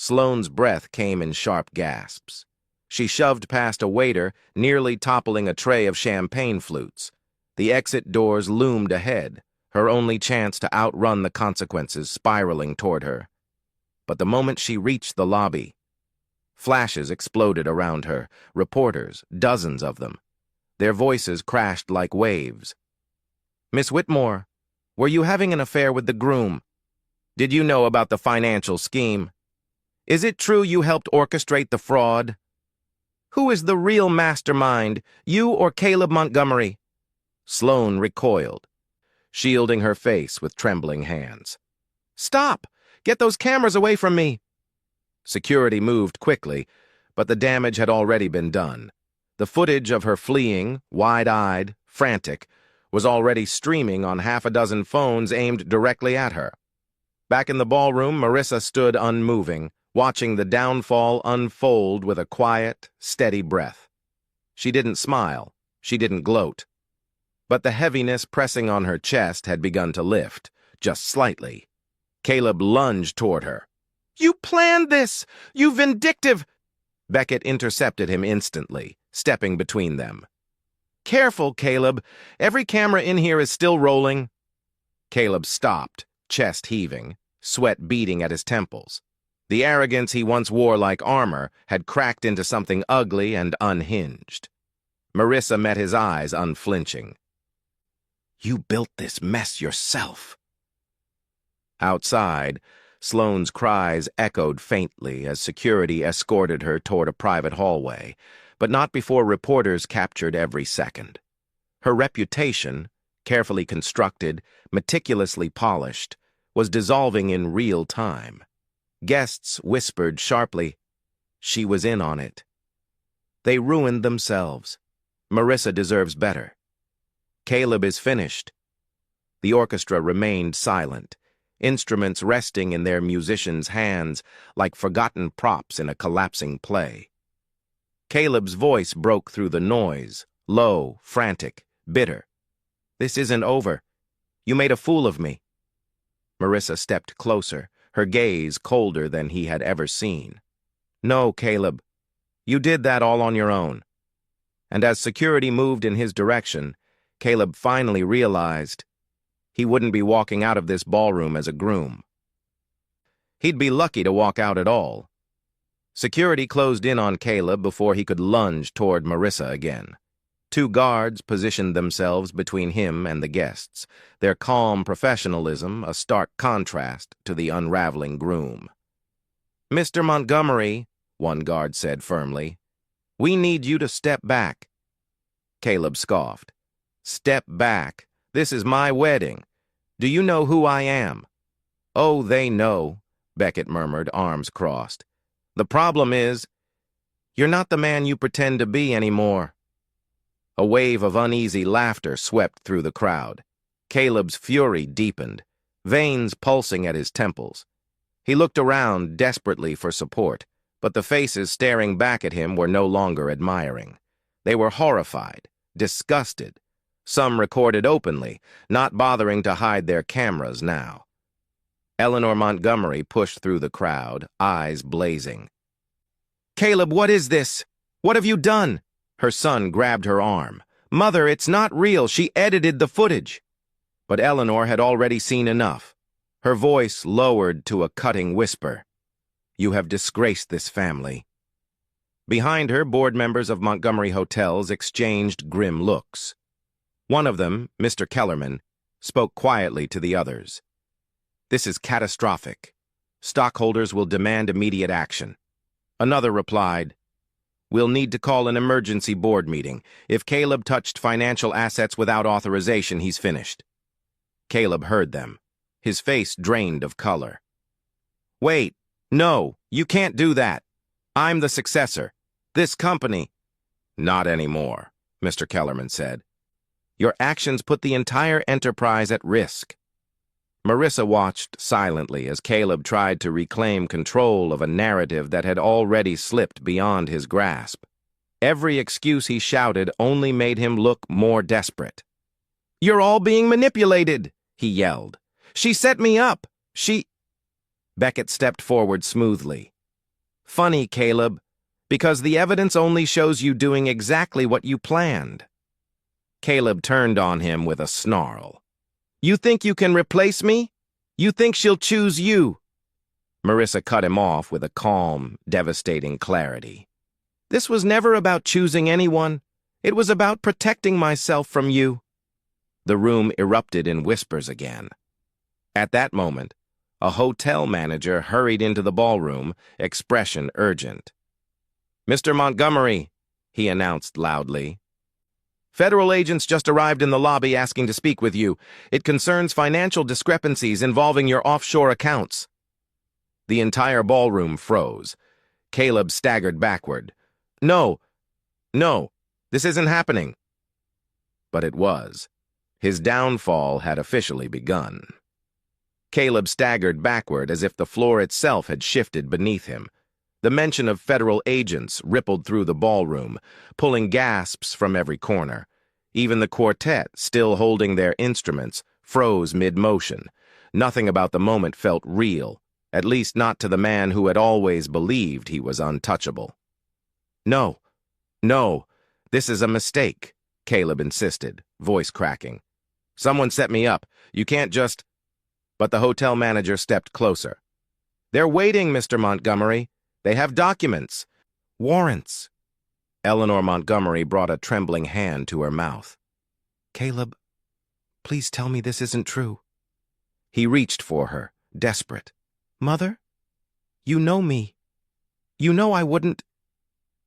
Sloane's breath came in sharp gasps. She shoved past a waiter, nearly toppling a tray of champagne flutes. The exit doors loomed ahead, her only chance to outrun the consequences spiraling toward her. But the moment she reached the lobby, flashes exploded around her, reporters, dozens of them. Their voices crashed like waves. "Miss Whitmore, were you having an affair with the groom? Did you know about the financial scheme? Is it true you helped orchestrate the fraud? Who is the real mastermind, you or Caleb Montgomery?" Sloane recoiled, shielding her face with trembling hands. "Stop! Get those cameras away from me!" Security moved quickly, but the damage had already been done. The footage of her fleeing, wide-eyed, frantic, was already streaming on half a dozen phones aimed directly at her. Back in the ballroom, Marissa stood unmoving, watching the downfall unfold with a quiet, steady breath. She didn't smile, she didn't gloat. But the heaviness pressing on her chest had begun to lift, just slightly. Caleb lunged toward her. "You planned this! You vindictive—" Beckett intercepted him instantly, stepping between them. "Careful, Caleb. Every camera in here is still rolling." Caleb stopped, chest heaving, sweat beading at his temples. The arrogance he once wore like armor had cracked into something ugly and unhinged. Marissa met his eyes unflinching. "You built this mess yourself." Outside, Sloane's cries echoed faintly as security escorted her toward a private hallway, but not before reporters captured every second. Her reputation, carefully constructed, meticulously polished, was dissolving in real time. Guests whispered sharply, "She was in on it." They ruined themselves. Marissa deserves better. Caleb is finished. The orchestra remained silent, instruments resting in their musicians' hands like forgotten props in a collapsing play. Caleb's voice broke through the noise, low, frantic, bitter. "This isn't over. You made a fool of me." Marissa stepped closer, her gaze colder than he had ever seen. "No, Caleb. You did that all on your own." And as security moved in his direction, Caleb finally realized he wouldn't be walking out of this ballroom as a groom. He'd be lucky to walk out at all. Security closed in on Caleb before he could lunge toward Marissa again. Two guards positioned themselves between him and the guests, their calm professionalism a stark contrast to the unraveling groom. "Mr. Montgomery," one guard said firmly, "we need you to step back." Caleb scoffed. "Step back? This is my wedding. Do you know who I am?" "Oh, they know," Beckett murmured, arms crossed. "The problem is, you're not the man you pretend to be anymore." A wave of uneasy laughter swept through the crowd. Caleb's fury deepened, veins pulsing at his temples. He looked around desperately for support, but the faces staring back at him were no longer admiring. They were horrified, disgusted. Some recorded openly, not bothering to hide their cameras now. Eleanor Montgomery pushed through the crowd, eyes blazing. "Caleb, what is this? What have you done?" Her son grabbed her arm. "Mother, it's not real. She edited the footage." But Eleanor had already seen enough. Her voice lowered to a cutting whisper. "You have disgraced this family." Behind her, board members of Montgomery Hotels exchanged grim looks. One of them, Mr. Kellerman, spoke quietly to the others. "This is catastrophic. Stockholders will demand immediate action." Another replied, "We'll need to call an emergency board meeting. If Caleb touched financial assets without authorization, he's finished." Caleb heard them, his face drained of color. "Wait, no, you can't do that. I'm the successor. This company—" "Not anymore," Mr. Kellerman said. "Your actions put the entire enterprise at risk." Marissa watched silently as Caleb tried to reclaim control of a narrative that had already slipped beyond his grasp. Every excuse he shouted only made him look more desperate. "You're all being manipulated," he yelled. "She set me up. She—" Beckett stepped forward smoothly. Funny, Caleb, because the evidence only shows you doing exactly what you planned. Caleb turned on him with a snarl. You think you can replace me? You think she'll choose you? Marissa cut him off with a calm, devastating clarity. This was never about choosing anyone. It was about protecting myself from you. The room erupted in whispers again. At that moment, a hotel manager hurried into the ballroom, expression urgent. Mr. Montgomery, he announced loudly. Federal agents just arrived in the lobby asking to speak with you. It concerns financial discrepancies involving your offshore accounts. The entire ballroom froze. Caleb staggered backward. No, this isn't happening. But it was. His downfall had officially begun. Caleb staggered backward as if the floor itself had shifted beneath him. The mention of federal agents rippled through the ballroom, pulling gasps from every corner. Even the quartet, still holding their instruments, froze mid-motion. Nothing about the moment felt real, at least not to the man who had always believed he was untouchable. No, this is a mistake, Caleb insisted, voice cracking. Someone set me up. You can't just... But the hotel manager stepped closer. They're waiting, Mr. Montgomery. They have documents. Warrants. Eleanor Montgomery brought a trembling hand to her mouth. Caleb, please tell me this isn't true. He reached for her, desperate. Mother? You know me. You know I wouldn't...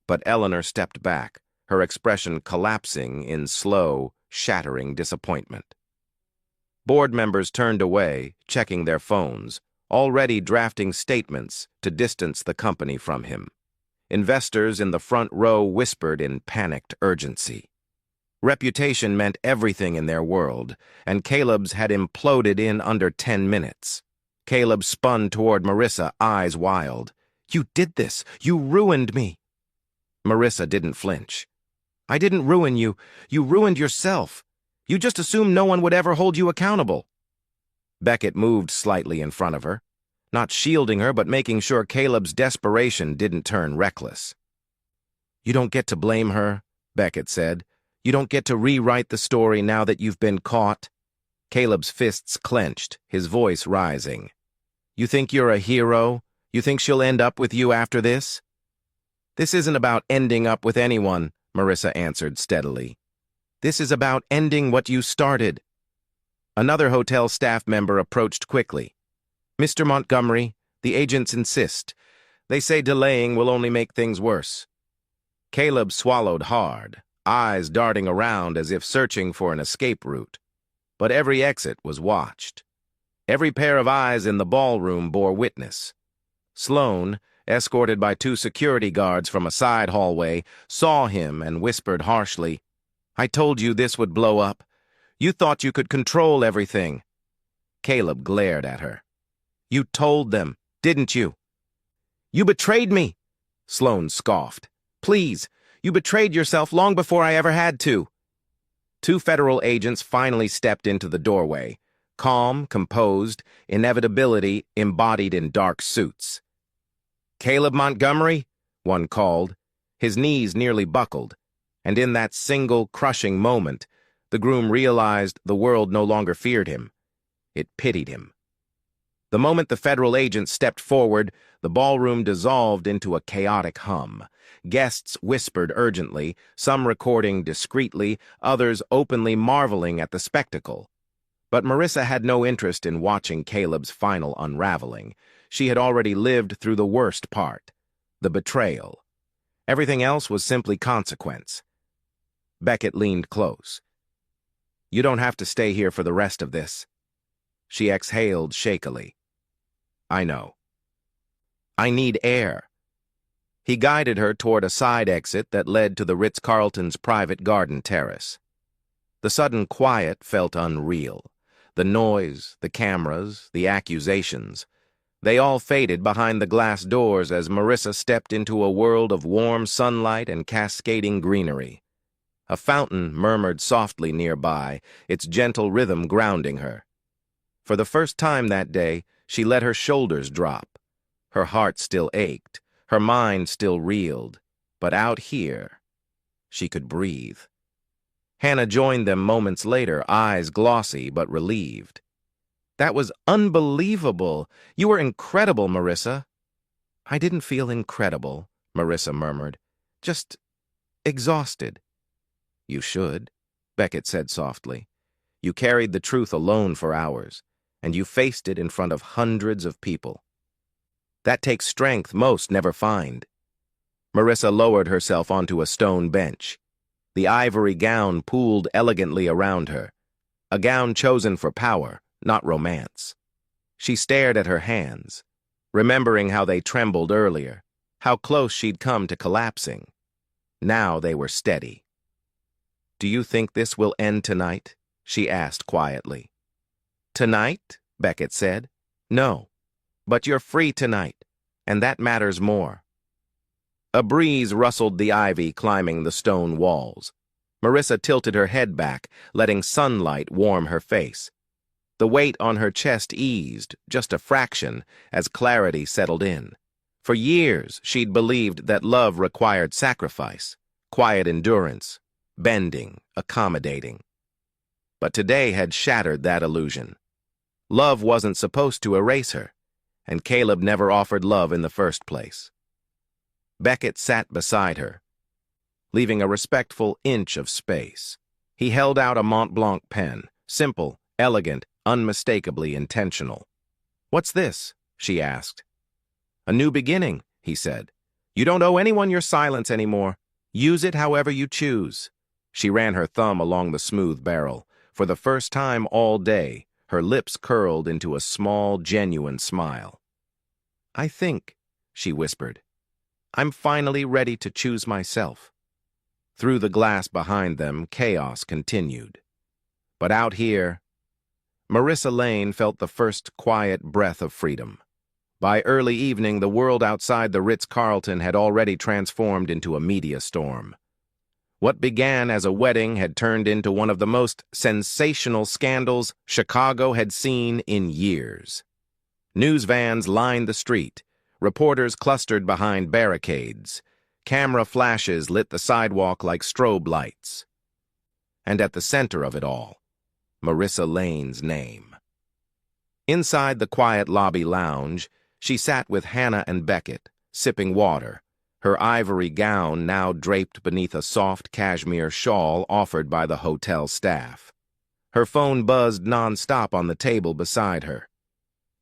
But Eleanor stepped back, her expression collapsing in slow, shattering disappointment. Board members turned away, checking their phones, already drafting statements to distance the company from him. Investors in the front row whispered in panicked urgency. Reputation meant everything in their world, and Caleb's had imploded in under 10 minutes. Caleb spun toward Marissa, eyes wild. You did this! You ruined me! Marissa didn't flinch. I didn't ruin you. You ruined yourself. You just assumed no one would ever hold you accountable. Beckett moved slightly in front of her, not shielding her but making sure Caleb's desperation didn't turn reckless. You don't get to blame her, Beckett said. You don't get to rewrite the story now that you've been caught. Caleb's fists clenched, his voice rising. You think you're a hero? You think she'll end up with you after this? This isn't about ending up with anyone, Marissa answered steadily. This is about ending what you started. Another hotel staff member approached quickly. Mr. Montgomery, the agents insist. They say delaying will only make things worse. Caleb swallowed hard, eyes darting around as if searching for an escape route. But every exit was watched. Every pair of eyes in the ballroom bore witness. Sloane, escorted by 2 security guards from a side hallway, saw him and whispered harshly, I told you this would blow up. You thought you could control everything. Caleb glared at her. You told them, didn't you? You betrayed me, Sloane scoffed. Please, you betrayed yourself long before I ever had to. 2 federal agents finally stepped into the doorway, calm, composed, inevitability embodied in dark suits. Caleb Montgomery, one called. His knees nearly buckled, and in that single, crushing moment, the groom realized the world no longer feared him. It pitied him. The moment the federal agent stepped forward, the ballroom dissolved into a chaotic hum. Guests whispered urgently, some recording discreetly, others openly marveling at the spectacle. But Marissa had no interest in watching Caleb's final unraveling. She had already lived through the worst part, the betrayal. Everything else was simply consequence. Beckett leaned close. You don't have to stay here for the rest of this. She exhaled shakily. I know. I need air. He guided her toward a side exit that led to the Ritz-Carlton's private garden terrace. The sudden quiet felt unreal. The noise, the cameras, the accusations. They all faded behind the glass doors as Marissa stepped into a world of warm sunlight and cascading greenery. A fountain murmured softly nearby, its gentle rhythm grounding her. For the first time that day, she let her shoulders drop. Her heart still ached, Her mind still reeled, but out here, she could breathe. Hannah joined them moments later, eyes glossy but relieved. "That was unbelievable. You were incredible, Marissa." "I didn't feel incredible," Marissa murmured. "Just exhausted." "You should," Beckett said softly. "You carried the truth alone for hours, and you faced it in front of hundreds of people. That takes strength most never find." Marissa lowered herself onto a stone bench. The ivory gown pooled elegantly around her, a gown chosen for power, not romance. She stared at her hands, remembering how they trembled earlier, how close she'd come to collapsing. Now they were steady. "Do you think this will end tonight?" she asked quietly. "Tonight?" Beckett said. "No. But you're free tonight, and that matters more." A breeze rustled the ivy climbing the stone walls. Marissa tilted her head back, letting sunlight warm her face. The weight on her chest eased, just a fraction, as clarity settled in. For years, she'd believed that love required sacrifice, quiet endurance, bending, accommodating. But today had shattered that illusion. Love wasn't supposed to erase her, and Caleb never offered love in the first place. Beckett sat beside her, leaving a respectful inch of space. He held out a Mont Blanc pen, simple, elegant, unmistakably intentional. "What's this?" she asked. "A new beginning," he said. "You don't owe anyone your silence anymore. Use it however you choose." She ran her thumb along the smooth barrel. For the first time all day, her lips curled into a small, genuine smile. "I think," she whispered, "I'm finally ready to choose myself." Through the glass behind them, chaos continued. But out here, Marissa Lane felt the first quiet breath of freedom. By early evening, the world outside the Ritz-Carlton had already transformed into a media storm. What began as a wedding had turned into one of the most sensational scandals Chicago had seen in years. News vans lined the street, reporters clustered behind barricades, camera flashes lit the sidewalk like strobe lights. And at the center of it all, Marissa Lane's name. Inside the quiet lobby lounge, she sat with Hannah and Beckett, sipping water, her ivory gown now draped beneath a soft cashmere shawl offered by the hotel staff. Her phone buzzed nonstop on the table beside her.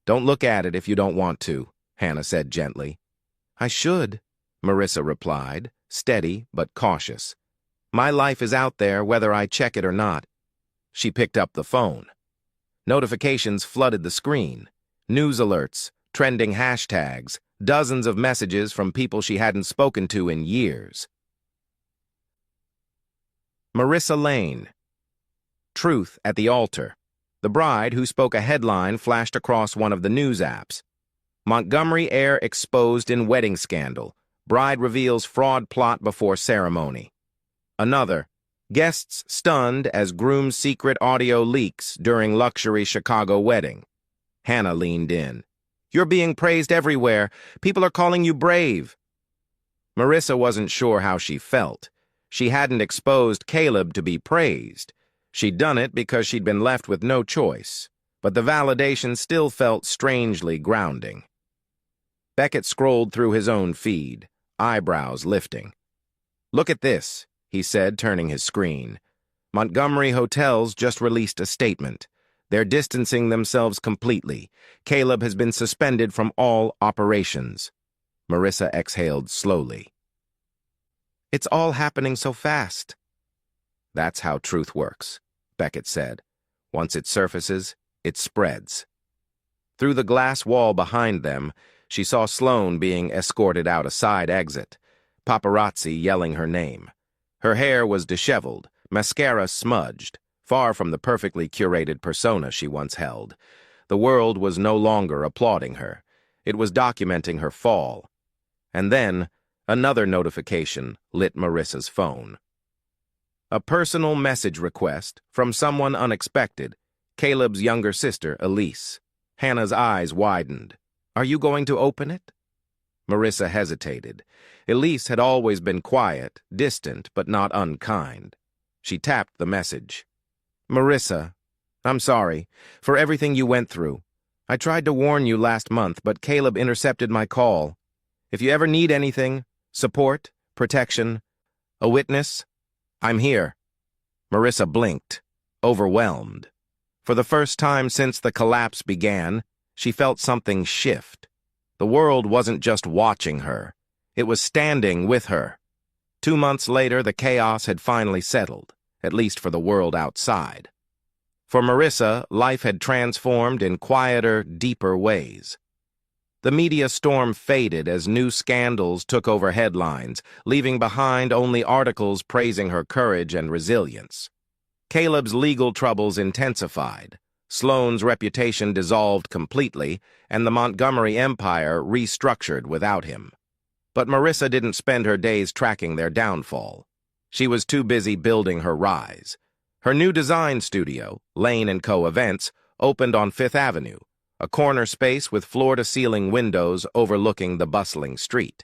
"Don't look at it if you don't want to," Hannah said gently. "I should," Marissa replied, steady but cautious. "My life is out there whether I check it or not." She picked up the phone. Notifications flooded the screen. News alerts, trending hashtags, dozens of messages from people she hadn't spoken to in years. Marissa Lane. Truth at the altar. The bride, who spoke a headline, flashed across one of the news apps. Montgomery heir exposed in wedding scandal. Bride reveals fraud plot before ceremony. Another. Guests stunned as groom's secret audio leaks during luxury Chicago wedding. Hannah leaned in. "You're being praised everywhere. People are calling you brave." Marissa wasn't sure how she felt. She hadn't exposed Caleb to be praised. She'd done it because she'd been left with no choice. But the validation still felt strangely grounding. Beckett scrolled through his own feed, eyebrows lifting. "Look at this," he said, turning his screen. "Montgomery Hotels just released a statement. They're distancing themselves completely. Caleb has been suspended from all operations." Marissa exhaled slowly. "It's all happening so fast." "That's how truth works," Beckett said. "Once it surfaces, it spreads." Through the glass wall behind them, she saw Sloane being escorted out a side exit, paparazzi yelling her name. Her hair was disheveled, mascara smudged, far from the perfectly curated persona she once held. The world was no longer applauding her. It was documenting her fall. And then, another notification lit Marissa's phone. A personal message request from someone unexpected, Caleb's younger sister, Elise. Hannah's eyes widened. "Are you going to open it?" Marissa hesitated. Elise had always been quiet, distant, but not unkind. She tapped the message. Marissa, I'm sorry for everything you went through. I tried to warn you last month, but Caleb intercepted my call. If you ever need anything, support, protection, a witness, I'm here. Marissa blinked, overwhelmed. For the first time since the collapse began, she felt something shift. The world wasn't just watching her. It was standing with her. 2 months later, the chaos had finally settled, at least for the world outside. For Marissa, life had transformed in quieter, deeper ways. The media storm faded as new scandals took over headlines, leaving behind only articles praising her courage and resilience. Caleb's legal troubles intensified. Sloane's reputation dissolved completely, and the Montgomery empire restructured without him. But Marissa didn't spend her days tracking their downfall. She was too busy building her rise. Her new design studio, Lane & Co. Events, opened on Fifth Avenue, a corner space with floor-to-ceiling windows overlooking the bustling street.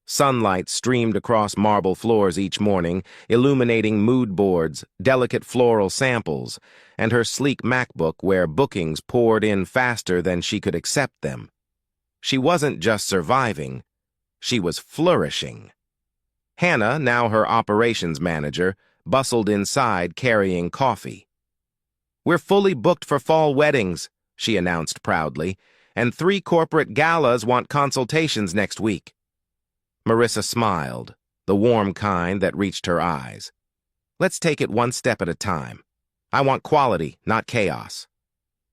Sunlight streamed across marble floors each morning, illuminating mood boards, delicate floral samples, and her sleek MacBook where bookings poured in faster than she could accept them. She wasn't just surviving, she was flourishing. Hannah, now her operations manager, bustled inside carrying coffee. We're fully booked for fall weddings, she announced proudly, and 3 corporate galas want consultations next week. Marissa smiled, the warm kind that reached her eyes. Let's take it one step at a time. I want quality, not chaos.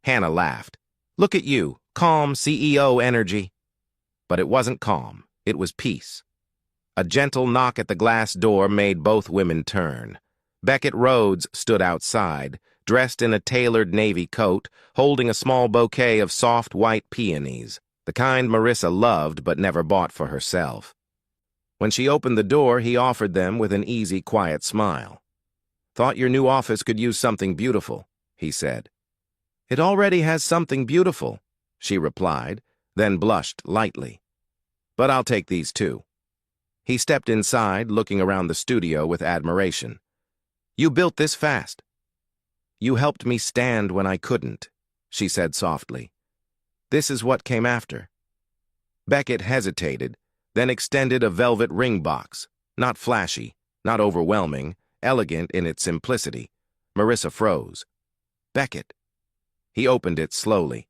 Hannah laughed. Look at you, calm CEO energy. But it wasn't calm, it was peace. A gentle knock at the glass door made both women turn. Beckett Rhodes stood outside, dressed in a tailored navy coat, holding a small bouquet of soft white peonies, the kind Marissa loved but never bought for herself. When she opened the door, he offered them with an easy, quiet smile. Thought your new office could use something beautiful, he said. It already has something beautiful, she replied, then blushed lightly. But I'll take these too. He stepped inside, looking around the studio with admiration. You built this fast. You helped me stand when I couldn't, she said softly. This is what came after. Beckett hesitated, then extended a velvet ring box, not flashy, not overwhelming, elegant in its simplicity. Marissa froze. Beckett. He opened it slowly.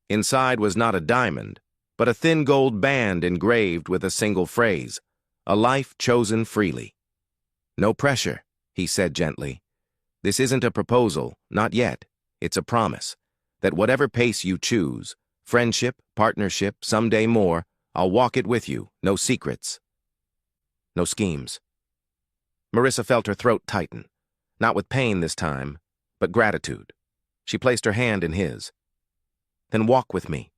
Inside was not a diamond, but a thin gold band engraved with a single phrase, a life chosen freely. No pressure, he said gently. This isn't a proposal, not yet. It's a promise that whatever pace you choose, friendship, partnership, someday more, I'll walk it with you, no secrets, no schemes. Marissa felt her throat tighten, not with pain this time, but gratitude. She placed her hand in his. Then walk with me.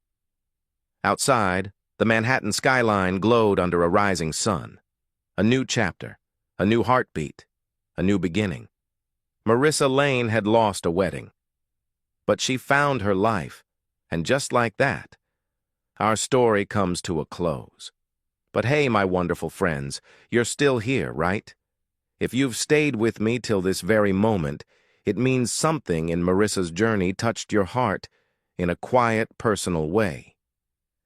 Outside, the Manhattan skyline glowed under a rising sun. A new chapter, a new heartbeat, a new beginning. Marissa Lane had lost a wedding. But she found her life, and just like that, our story comes to a close. But hey, my wonderful friends, you're still here, right? If you've stayed with me till this very moment, it means something in Marissa's journey touched your heart in a quiet, personal way.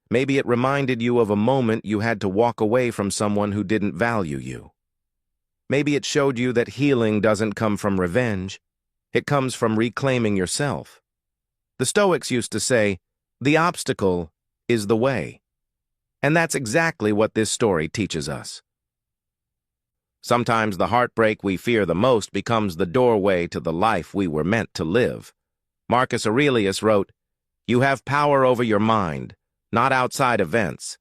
Maybe it reminded you of a moment you had to walk away from someone who didn't value you. Maybe it showed you that healing doesn't come from revenge. It comes from reclaiming yourself. The Stoics used to say, the obstacle is the way. And that's exactly what this story teaches us. Sometimes the heartbreak we fear the most becomes the doorway to the life we were meant to live. Marcus Aurelius wrote, "You have power over your mind, not outside events."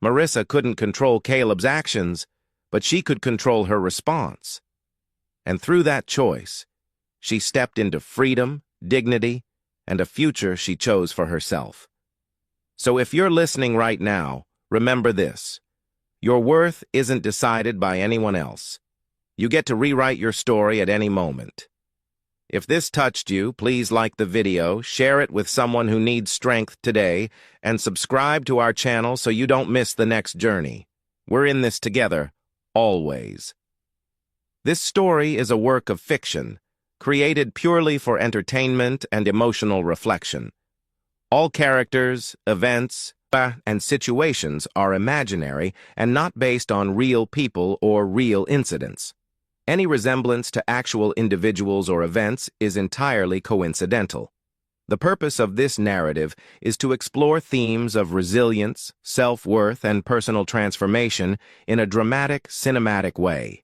Marissa couldn't control Caleb's actions, but she could control her response. And through that choice, she stepped into freedom, dignity, and a future she chose for herself. So if you're listening right now, remember this. Your worth isn't decided by anyone else. You get to rewrite your story at any moment. If this touched you, please like the video, share it with someone who needs strength today, and subscribe to our channel so you don't miss the next journey. We're in this together, always. This story is a work of fiction, created purely for entertainment and emotional reflection. All characters, events, and situations are imaginary and not based on real people or real incidents. Any resemblance to actual individuals or events is entirely coincidental. The purpose of this narrative is to explore themes of resilience, self-worth, and personal transformation in a dramatic, cinematic way.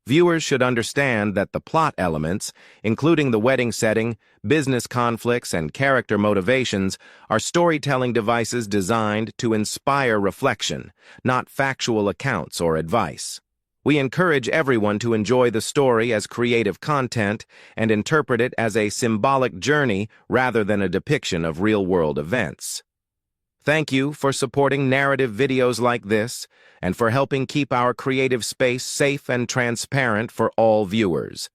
Viewers should understand that the plot elements, including the wedding setting, business conflicts, and character motivations, are storytelling devices designed to inspire reflection, not factual accounts or advice. We encourage everyone to enjoy the story as creative content and interpret it as a symbolic journey rather than a depiction of real-world events. Thank you for supporting narrative videos like this and for helping keep our creative space safe and transparent for all viewers.